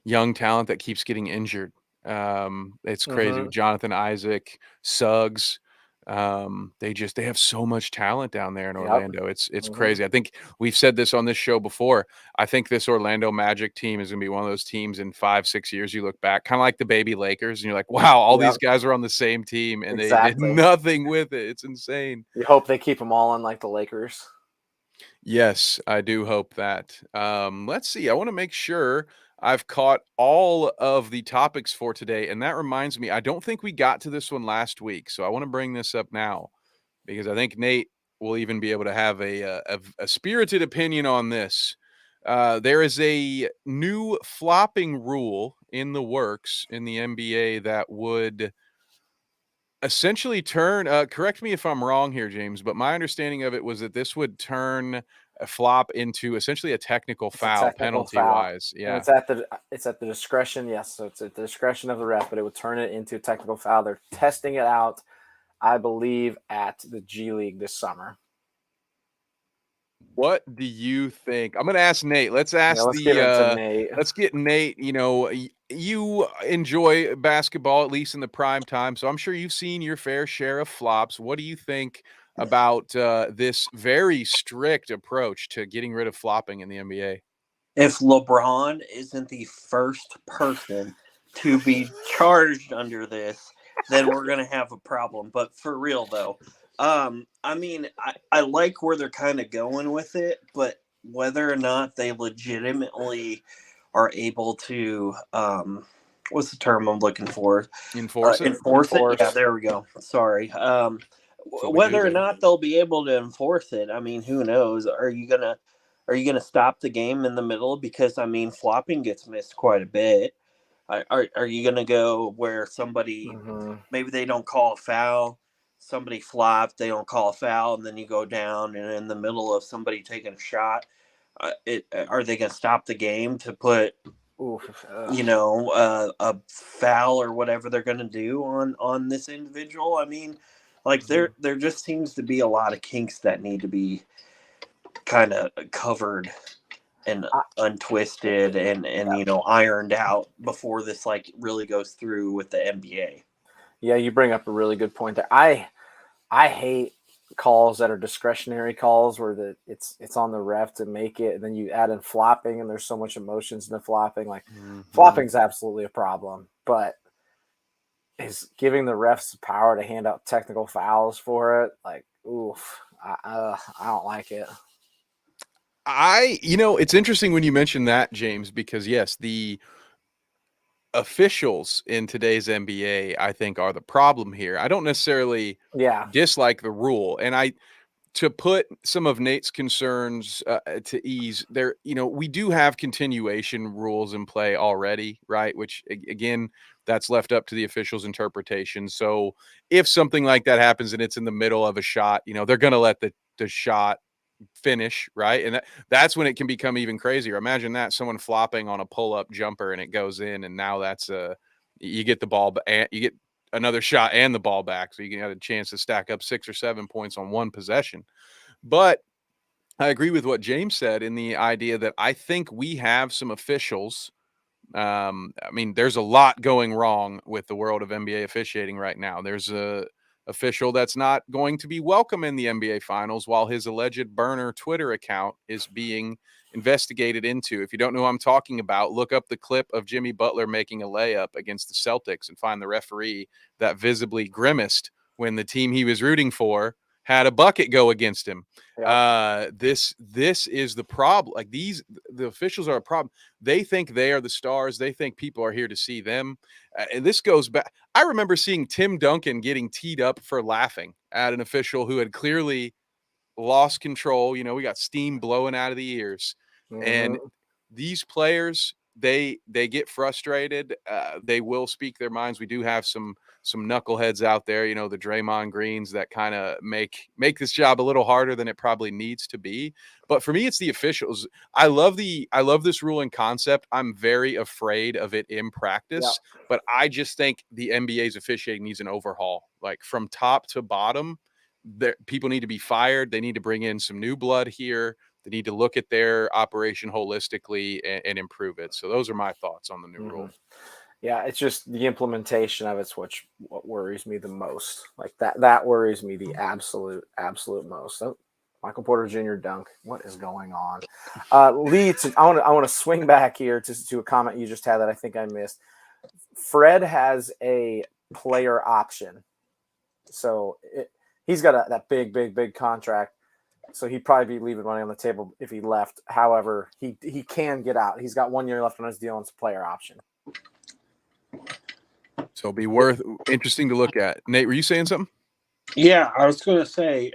Speaker 3: young talent that keeps getting injured. It's crazy. Jonathan Isaac, Suggs. They have so much talent down there in Orlando. It's crazy. I think we've said this on this show before. I think this Orlando Magic team is going to be one of those teams in 5-6 years you look back, kind of like the baby Lakers, and you're like, wow, all these guys are on the same team and they did nothing with it. It's insane.
Speaker 4: You hope they keep them all in like the Lakers.
Speaker 3: Yes, I do hope that. Let's see. I want to make sure I've caught all of the topics for today. And that reminds me, I don't think we got to this one last week. So I want to bring this up now because I think Nate will even be able to have a spirited opinion on this. There is a new flopping rule in the works in the NBA that would essentially turn, correct me if I'm wrong here, James, but my understanding of it was that this would turn a flop into essentially a technical foul penalty-wise. Yeah,
Speaker 4: and it's at the discretion. Yes, so it's at the discretion of the ref, but it would turn it into a technical foul. They're testing it out, I believe, at the G League this summer.
Speaker 3: What do you think? I'm going to ask Nate. Let's ask
Speaker 4: Nate.
Speaker 3: Let's get Nate. you enjoy basketball, at least in the prime time. So I'm sure you've seen your fair share of flops. What do you think about this very strict approach to getting rid of flopping in the NBA?
Speaker 5: If LeBron isn't the first person to be charged under this, then we're going to have a problem. But for real, though, I mean, I like where they're kind of going with it, but whether or not they legitimately are able to, what's the term I'm looking for?
Speaker 3: Enforce it?
Speaker 5: Enforce it? Yeah, there we go. Sorry. Whether or not they'll be able to enforce it, I mean, who knows? Are you gonna stop the game in the middle? Because I mean, flopping gets missed quite a bit. Are you gonna go where somebody maybe they don't call a foul, somebody flopped, they don't call a foul, and then you go down and in the middle of somebody taking a shot, are they gonna stop the game to put a foul or whatever they're gonna do on this individual? I mean, like there just seems to be a lot of kinks that need to be kind of covered and untwisted and ironed out before this like really goes through with the NBA.
Speaker 4: Yeah, you bring up a really good point there. I hate calls that are discretionary calls where it's on the ref to make it, and then you add in flopping, and there's so much emotions in the flopping. Like flopping's absolutely a problem, but is giving the refs the power to hand out technical fouls for it, like, oof, I don't like it.
Speaker 3: It's interesting when you mention that, James, because yes, the officials in today's NBA, I think, are the problem here. I don't necessarily dislike the rule. And to put some of Nate's concerns to ease there, we do have continuation rules in play already, right? Which again, that's left up to the officials' interpretation. So if something like that happens and it's in the middle of a shot, they're going to let the shot finish, right? And that's when it can become even crazier. Imagine that, someone flopping on a pull-up jumper and it goes in, and now that's you get the ball and you get another shot and the ball back, so you can have a chance to stack up 6 or 7 points on one possession. But I agree with what James said in the idea that I think we have some officials. I mean, there's a lot going wrong with the world of NBA officiating right now. There's a official that's not going to be welcome in the NBA Finals while his alleged burner Twitter account is being investigated into. If you don't know who I'm talking about, look up the clip of Jimmy Butler making a layup against the Celtics and find the referee that visibly grimaced when the team he was rooting for had a bucket go against him. This is the problem. Like the officials are a problem. They think they are the stars. They think people are here to see them. And this goes back. I remember seeing Tim Duncan getting teed up for laughing at an official who had clearly lost control. We got steam blowing out of the ears. And these players, they get frustrated. They will speak their minds. We do have some knuckleheads out there, the Draymond Greens that kind of make this job a little harder than it probably needs to be. But for me, it's the officials. I love this rule in concept. I'm very afraid of it in practice, but I just think the NBA's officiating needs an overhaul, like from top to bottom. People need to be fired. They need to bring in some new blood here. They need to look at their operation holistically and improve it. So those are my thoughts on the new rule.
Speaker 4: Yeah, it's just the implementation of it's what worries me the most. Like that worries me the absolute most. So, Michael Porter Jr. dunk. What is going on? Lee, I want to swing back here to a comment you just had that I think I missed. Fred has a player option, so he's got that big contract. So he'd probably be leaving money on the table if he left. However, he can get out. He's got 1 year left on his deal, and it's a player option.
Speaker 3: So it'll be interesting to look at. Nate, were you saying something?
Speaker 5: Yeah, I was going to say,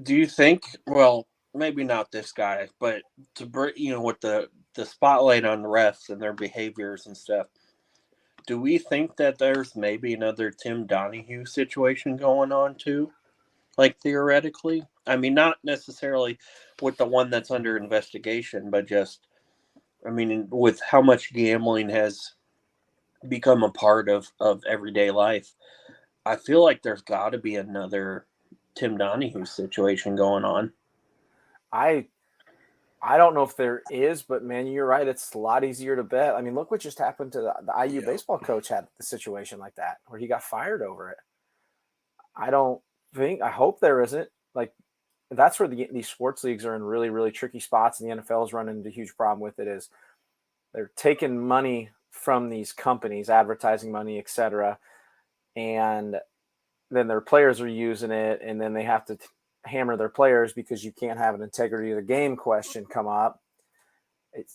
Speaker 5: do you think, well, maybe not this guy, but to bring, with the spotlight on the refs and their behaviors and stuff, do we think that there's maybe another Tim Donahue situation going on too? Like theoretically? I mean, not necessarily with the one that's under investigation, but just, I mean, with how much gambling has become a part of everyday life, I feel like there's got to be another Tim Donahue situation going on.
Speaker 4: I I don't know if there is, but man, you're right. It's a lot easier to bet. I mean, look what just happened to the IU baseball coach had the situation like that where he got fired over it. I hope there isn't. Like, that's where these sports leagues are in really, really tricky spots, and the NFL is running into a huge problem with it. Is they're taking money from these companies, advertising money, etc., and then their players are using it, and then they have to hammer their players because you can't have an integrity of the game question come up.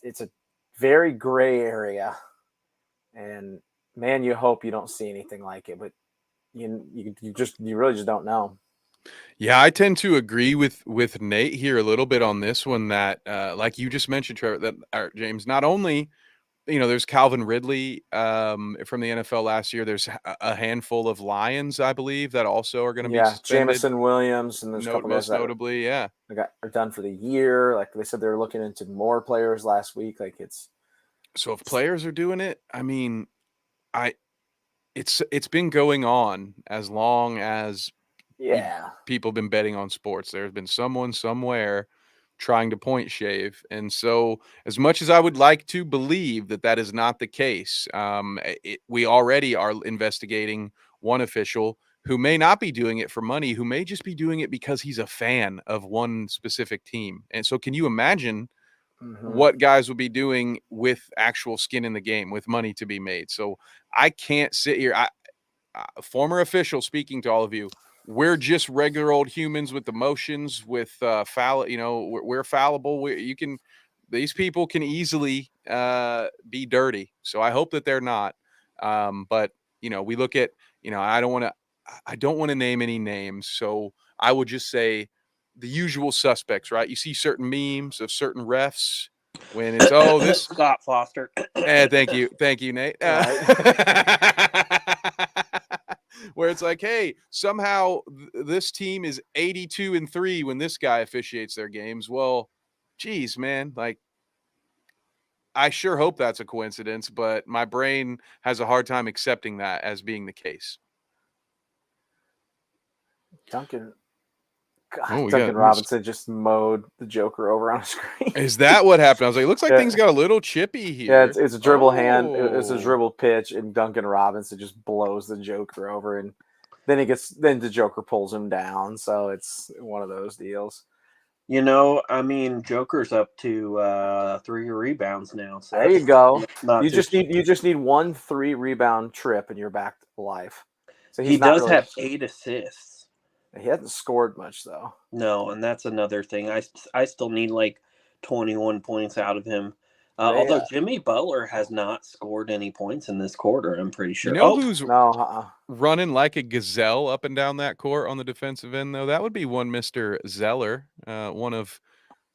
Speaker 4: It's a very gray area, and man, you hope you don't see anything like it, but you really just don't know.
Speaker 3: Yeah, I tend to agree with Nate here a little bit on this one. That like you just mentioned, Trevor, James, not only there's Calvin Ridley from the NFL last year. There's a handful of Lions, I believe, that also are going to be suspended.
Speaker 4: Jameson Williams, and there's a couple
Speaker 3: most
Speaker 4: guys
Speaker 3: notably, are
Speaker 4: done for the year. Like they said, they're looking into more players last week. Like
Speaker 3: so if players are doing it, I mean, it's been going on as long as people have been betting on sports. There's been someone somewhere trying to point shave. And so as much as I would like to believe that is not the case, we already are investigating one official who may not be doing it for money, who may just be doing it because he's a fan of one specific team. And so can you imagine what guys would be doing with actual skin in the game, with money to be made? So I can't sit here. Former official speaking to all of you, we're just regular old humans with emotions, with we're fallible. These people can easily be dirty. So I hope that they're not. But we look at, I don't want to name any names. So I would just say the usual suspects, right? You see certain memes of certain refs when it's, this
Speaker 5: Scott Foster.
Speaker 3: Thank you, Nate. Where it's like, hey, somehow this team is 82-3 when this guy officiates their games. Well, geez, man, like, I sure hope that's a coincidence, but my brain has a hard time accepting that as being the case.
Speaker 4: Duncan Robinson just mowed the Joker over on a screen.
Speaker 3: Is that what happened? I was like, it looks like things got a little chippy here.
Speaker 4: Yeah, it's a dribble hand. It's a dribble pitch, and Duncan Robinson just blows the Joker over, and then the Joker pulls him down. So it's one of those deals.
Speaker 5: Joker's up to 3 rebounds now. So
Speaker 4: there you go. You just need 1 3 rebound trip, and you're back to life. So
Speaker 5: he does have 8 assists.
Speaker 4: He hasn't scored much though.
Speaker 5: No, and that's another thing. I still need like 21 points out of him. Although Jimmy Butler has not scored any points in this quarter, I'm pretty sure.
Speaker 3: Who's running like a gazelle up and down that court on the defensive end, though? That would be one Mr. Zeller, one of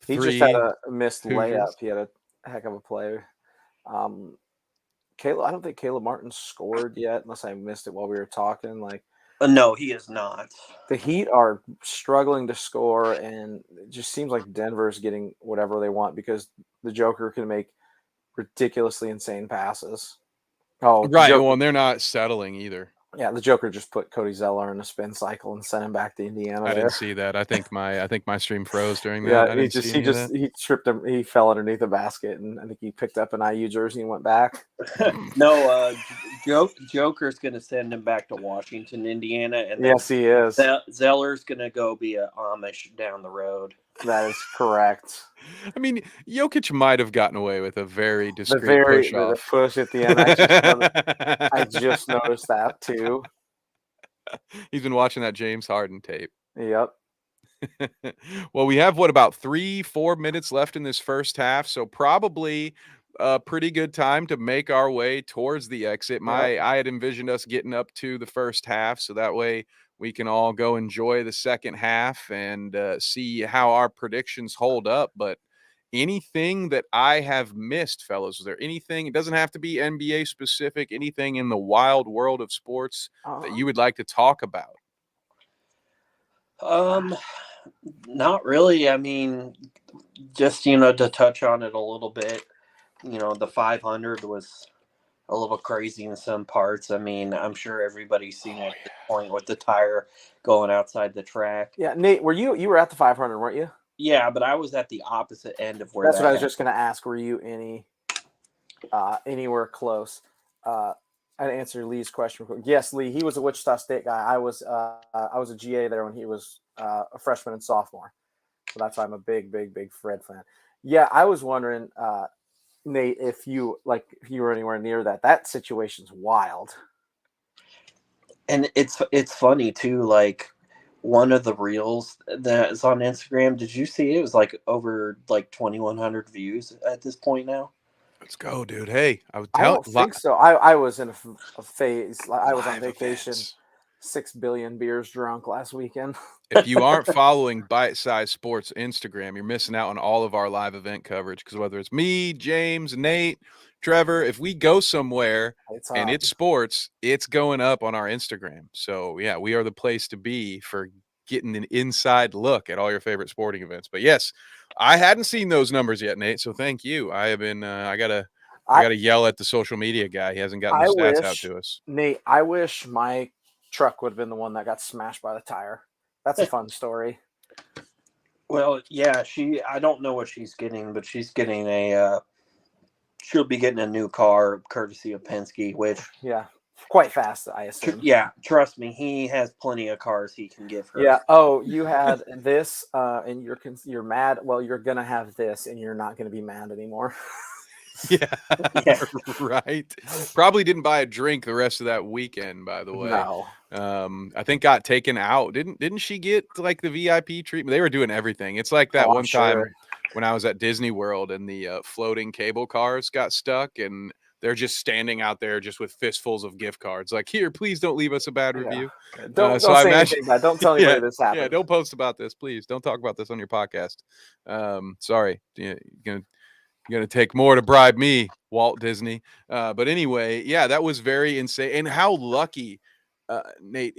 Speaker 3: 3.
Speaker 4: He just had a missed layup. He had a heck of a play. I don't think Caleb Martin scored yet, unless I missed it while we were talking.
Speaker 5: No, he is not.
Speaker 4: The Heat are struggling to score, and it just seems like Denver's getting whatever they want because the Joker can make ridiculously insane passes.
Speaker 3: Oh, right. And they're not settling either.
Speaker 4: Yeah, the Joker just put Cody Zeller in a spin cycle and sent him back to Indiana.
Speaker 3: I didn't see that. I think my stream froze during that.
Speaker 4: Yeah, he tripped him. He fell underneath the basket, and I think he picked up an IU jersey and went back.
Speaker 5: No, Joker's going to send him back to Washington, Indiana, and
Speaker 4: yes, he is.
Speaker 5: Zeller's going to go be an Amish down the road.
Speaker 4: That is correct.
Speaker 3: I mean, Jokic might have gotten away with a very discreet
Speaker 4: push push at the end. I just noticed that too.
Speaker 3: He's been watching that James Harden tape.
Speaker 4: Yep.
Speaker 3: Well, we have about 3-4 minutes left in this first half, so probably a pretty good time to make our way towards the exit. I had envisioned us getting up to the first half, so that way we can all go enjoy the second half and see how our predictions hold up. But anything that I have missed, fellas, is there anything? It doesn't have to be NBA specific. Anything in the wild world of sports that you would like to talk about?
Speaker 5: Not really. I mean, just to touch on it a little bit. The 500 was a little crazy in some parts. I mean, I'm sure everybody's seen it at this point with the tire going outside the track.
Speaker 4: Yeah, Nate, you were at the 500, weren't you?
Speaker 5: Yeah, but I was at the opposite end of where
Speaker 4: That's what I was
Speaker 5: happened.
Speaker 4: just going to ask. Were you anywhere close? I'd answer Lee's question. Yes, Lee. He was a Wichita State guy. I was a GA there when he was a freshman and sophomore. So that's why I'm a big Fred fan. Yeah, I was wondering, Nate, if you were anywhere near that. That situation's wild.
Speaker 5: And it's funny too. Like one of the reels that's on Instagram. Did you see it? It was like over like 2,100 views at this point now.
Speaker 3: Let's go, dude. Hey,
Speaker 4: I don't think so. I was in a phase. I was on vacation.
Speaker 3: Events.
Speaker 4: 6 billion beers drunk last weekend.
Speaker 3: If you aren't following Bite Size Sports Instagram, you're missing out on all of our live event coverage, because whether it's me, James, Nate, Trevor, if we go somewhere and it's sports, it's going up on our Instagram. So yeah, we are the place to be for getting an inside look at all your favorite sporting events. But yes, I hadn't seen those numbers yet, Nate. So thank you. I have been. I gotta yell at the social media guy. He hasn't gotten the stats out to us.
Speaker 4: Nate, I wish my truck would have been the one that got smashed by the tire. That's a fun story.
Speaker 5: Well, yeah, I don't know what she's getting, but she's getting she'll be getting a new car courtesy of Penske, which
Speaker 4: quite fast, I assume.
Speaker 5: Yeah, trust me, he has plenty of cars he can give her.
Speaker 4: Yeah. Oh, you had this, and you're mad. Well, you're gonna have this, and you're not gonna be mad anymore.
Speaker 3: Yeah, right. Probably didn't buy a drink the rest of that weekend, by the way.
Speaker 4: No.
Speaker 3: I think got taken out. Didn't she get like the VIP treatment? They were doing everything. It's like that one time when I was at Disney World and the floating cable cars got stuck, and they're just standing out there just with fistfuls of gift cards. Like, here, please don't leave us a bad review.
Speaker 4: Don't say anything bad. Don't tell anybody this happened.
Speaker 3: Yeah, don't post about this, please. Don't talk about this on your podcast. Sorry. You're gonna take more to bribe me, Walt Disney. But anyway, yeah, that was very insane. And how lucky, Nate,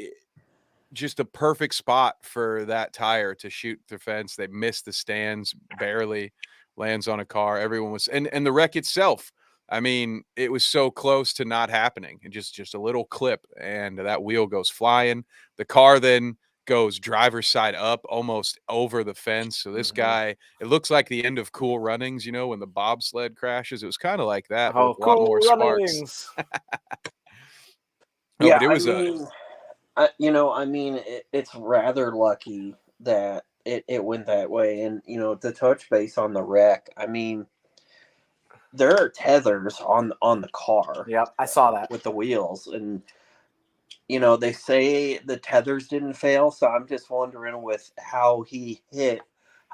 Speaker 3: just a perfect spot for that tire to shoot the fence. They missed the stands barely, lands on a car. Everyone was, and the wreck itself, I mean, it was so close to not happening. And just a little clip, and that wheel goes flying. The car then goes driver's side up almost over the fence. So this guy, it looks like the end of Cool Runnings, when the bobsled crashes. It was kind of like that, but with a lot more sparks. No,
Speaker 5: yeah,
Speaker 3: but it was
Speaker 5: it's rather lucky that it went that way. And to touch base on the wreck, I mean, there are tethers on the car.
Speaker 4: Yep, I saw that
Speaker 5: with the wheels, and they say the tethers didn't fail, so I'm just wondering with how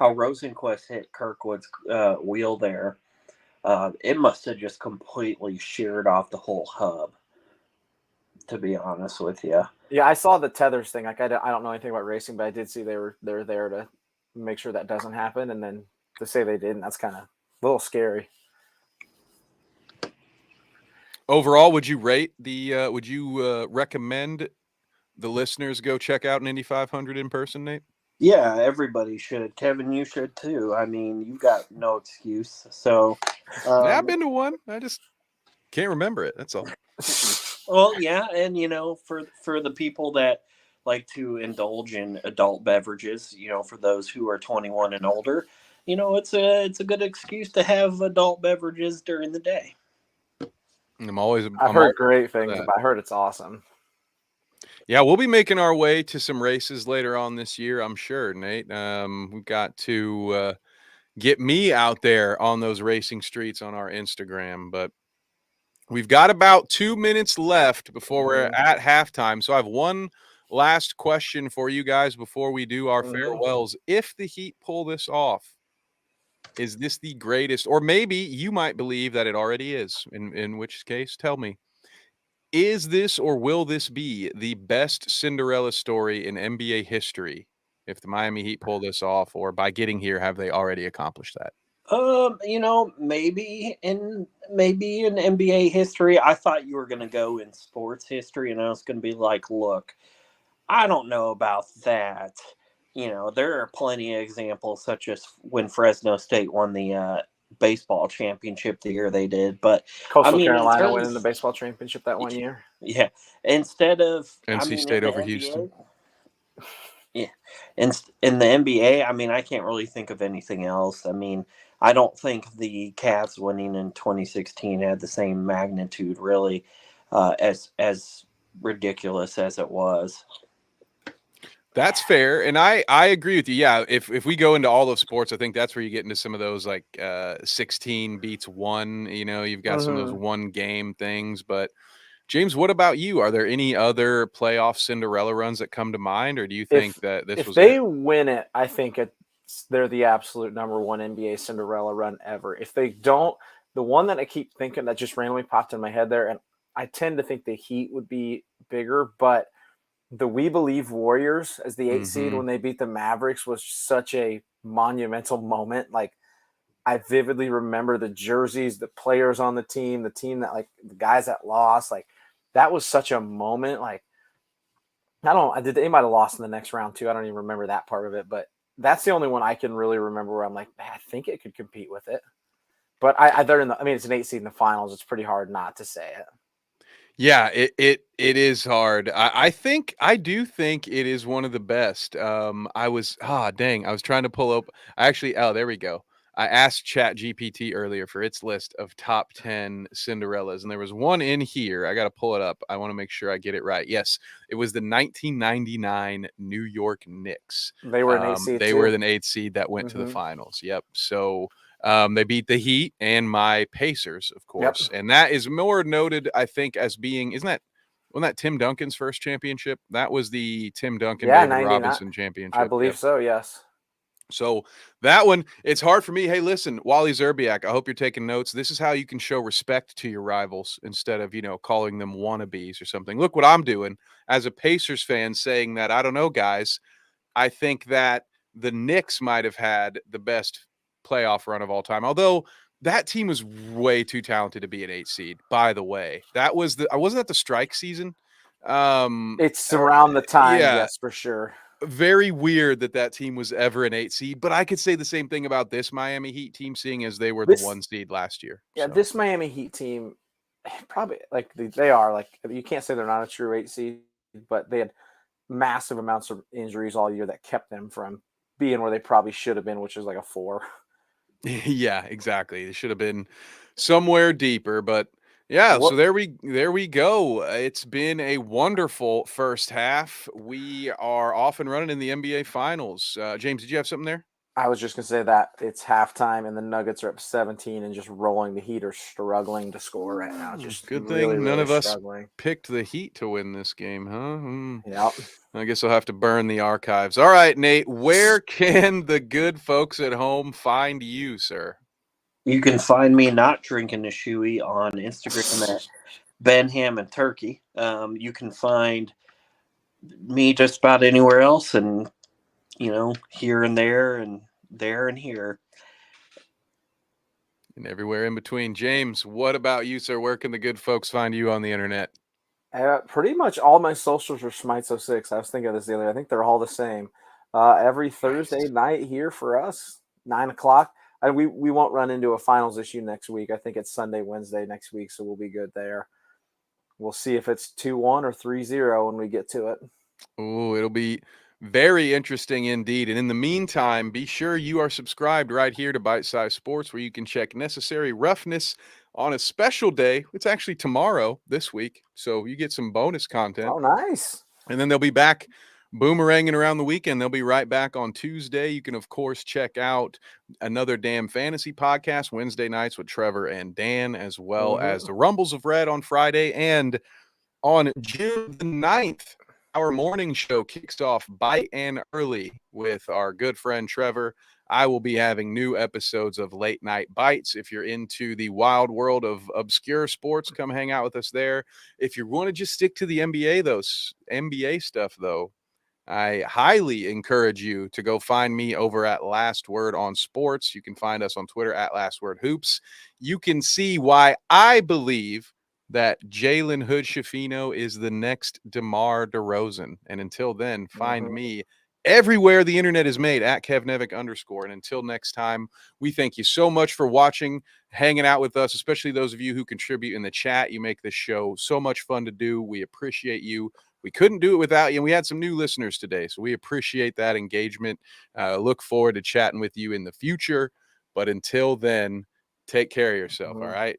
Speaker 5: Rosenquist hit Kirkwood's wheel there. It must have just completely sheared off the whole hub, to be honest with you.
Speaker 4: Yeah, I saw the tethers thing. Like, I don't know anything about racing, but I did see they were there to make sure that doesn't happen, and then to say they didn't, that's kind of a little scary.
Speaker 3: Overall, would you rate the? Would you recommend the listeners go check out an Indy 500 in person, Nate?
Speaker 5: Yeah, everybody should. Kevin, you should too. I mean, you got no excuse. So,
Speaker 3: yeah, I've been to one. I just can't remember it. That's all.
Speaker 5: Well, yeah, and for the people that like to indulge in adult beverages, for those who are 21 and older, it's a good excuse to have adult beverages during the day.
Speaker 4: I've heard great things, but I heard it's awesome.
Speaker 3: Yeah, we'll be making our way to some races later on this year, I'm sure, Nate. We've got to get me out there on those racing streets on our Instagram, but we've got about 2 minutes left before we're at halftime. So I have one last question for you guys before we do our farewells. If the Heat pull this off, is this the greatest, or maybe you might believe that it already is, in which case, tell me, is this or will this be the best Cinderella story in NBA history if the Miami Heat pull this off, or by getting here, have they already accomplished that?
Speaker 5: Maybe in NBA history. I thought you were going to go in sports history, and I was going to be like, look, I don't know about that. There are plenty of examples, such as when Fresno State won the baseball championship the year they did. But
Speaker 4: Coastal Carolina winning the baseball championship that one year.
Speaker 5: Yeah. Instead of
Speaker 3: NC State over Houston.
Speaker 5: Yeah. In the NBA, I mean, I can't really think of anything else. I mean, I don't think the Cavs winning in 2016 had the same magnitude, really, as ridiculous as it was.
Speaker 3: That's fair, and I agree with you. Yeah, if we go into all of sports, I think that's where you get into some of those like 16 beats one. You know, you've got some of those one game things. But James, what about you? Are there any other playoff Cinderella runs that come to mind, or do you think that this
Speaker 4: if
Speaker 3: was
Speaker 4: they
Speaker 3: it?
Speaker 4: win it, I think they're the absolute number one NBA Cinderella run ever. If they don't, the one that I keep thinking that just randomly popped in my head there, and I tend to think the Heat would be bigger, but the We Believe Warriors as the 8 seed when they beat the Mavericks was such a monumental moment. Like, I vividly remember the jerseys, the players on the team that like the guys that lost. Like, that was such a moment. Like, they might have lost in the next round too. I don't even remember that part of it, but that's the only one I can really remember where I'm like, I think it could compete with it. But it's an 8 seed in the finals. It's pretty hard not to say it.
Speaker 3: Yeah, it is hard. I do think it is one of the best. I was trying to pull up. There we go. I asked Chat GPT earlier for its list of top 10 Cinderellas, and there was one in here. I got to pull it up. I want to make sure I get it right. Yes, it was the 1999 New York Knicks.
Speaker 4: They were an 8 seed.
Speaker 3: They were an 8 seed that went to the finals. Yep. So they beat the Heat and my Pacers, of course. Yep. And that is more noted, I think, as being, wasn't that Tim Duncan's first championship? That was the Tim Duncan, David Robinson championship.
Speaker 4: I believe so, yes.
Speaker 3: So that one, it's hard for me. Hey, listen, Wally Zerbiak, I hope you're taking notes. This is how you can show respect to your rivals instead of, calling them wannabes or something. Look what I'm doing as a Pacers fan, saying that, I don't know, guys, I think that the Knicks might have had the best playoff run of all time, although that team was way too talented to be an 8 seed, by the way. Wasn't that the strike season?
Speaker 4: It's around the time, yes, for sure.
Speaker 3: Very weird that team was ever an 8 seed, but I could say the same thing about this Miami Heat team, seeing as they were the 1 seed last year.
Speaker 4: Yeah, so. This Miami Heat team, probably, like, they are, like, you can't say they're not a true 8 seed, but they had massive amounts of injuries all year that kept them from being where they probably should have been, which is like a 4.
Speaker 3: Yeah, exactly. They should have been somewhere deeper, but yeah, so there we go. It's been a wonderful first half. We are off and running in the NBA Finals. James, did you have something there?
Speaker 4: I was just going to say that it's halftime and the Nuggets are up 17 and just rolling. The Heat are struggling to score right now. Just
Speaker 3: good thing none of us picked the Heat to win this game, huh?
Speaker 4: Yep.
Speaker 3: I guess I'll have to burn the archives. All right, Nate, where can the good folks at home find you, sir?
Speaker 5: You can find me not drinking a shoey on Instagram at Benham and Turkey. You can find me just about anywhere else, and here and there and there and here.
Speaker 3: And everywhere in between. James, what about you, sir? Where can the good folks find you on the internet?
Speaker 4: Pretty much all my socials are Schmeitz06. I was thinking of this the other day. I think they're all the same. Every Thursday night here for us, 9 o'clock. We won't run into a finals issue next week. I think it's Sunday, Wednesday next week, so we'll be good there. We'll see if it's 2-1 or 3-0 when we get to it.
Speaker 3: Oh, it'll be very interesting indeed. And in the meantime, be sure you are subscribed right here to Bite Size Sports, where you can check Necessary Roughness on a special day. It's actually tomorrow this week, so you get some bonus content.
Speaker 4: Oh, nice.
Speaker 3: And then they'll be back boomeranging around the weekend. They'll be right back on Tuesday. You can, of course, check out Another Damn Fantasy podcast Wednesday nights with Trevor and Dan, as well as the Rumbles of Red on Friday. And on June the 9th, our morning show kicks off bright and early with our good friend Trevor. I will be having new episodes of Late Night Bites. If you're into the wild world of obscure sports, come hang out with us there. If you want to just stick to the NBA stuff, though, I highly encourage you to go find me over at Last Word on Sports. You can find us on Twitter at Last Word Hoops. You can see why I believe that Jalen Hood-Schifino is the next DeMar DeRozan. And until then, find me everywhere the internet is made at @KevNevick_. And until next time, we thank you so much for watching, hanging out with us, especially those of you who contribute in the chat. You make this show so much fun to do. We appreciate you. We couldn't do it without you. And we had some new listeners today, so we appreciate that engagement. Look forward to chatting with you in the future. But until then, take care of yourself. All right.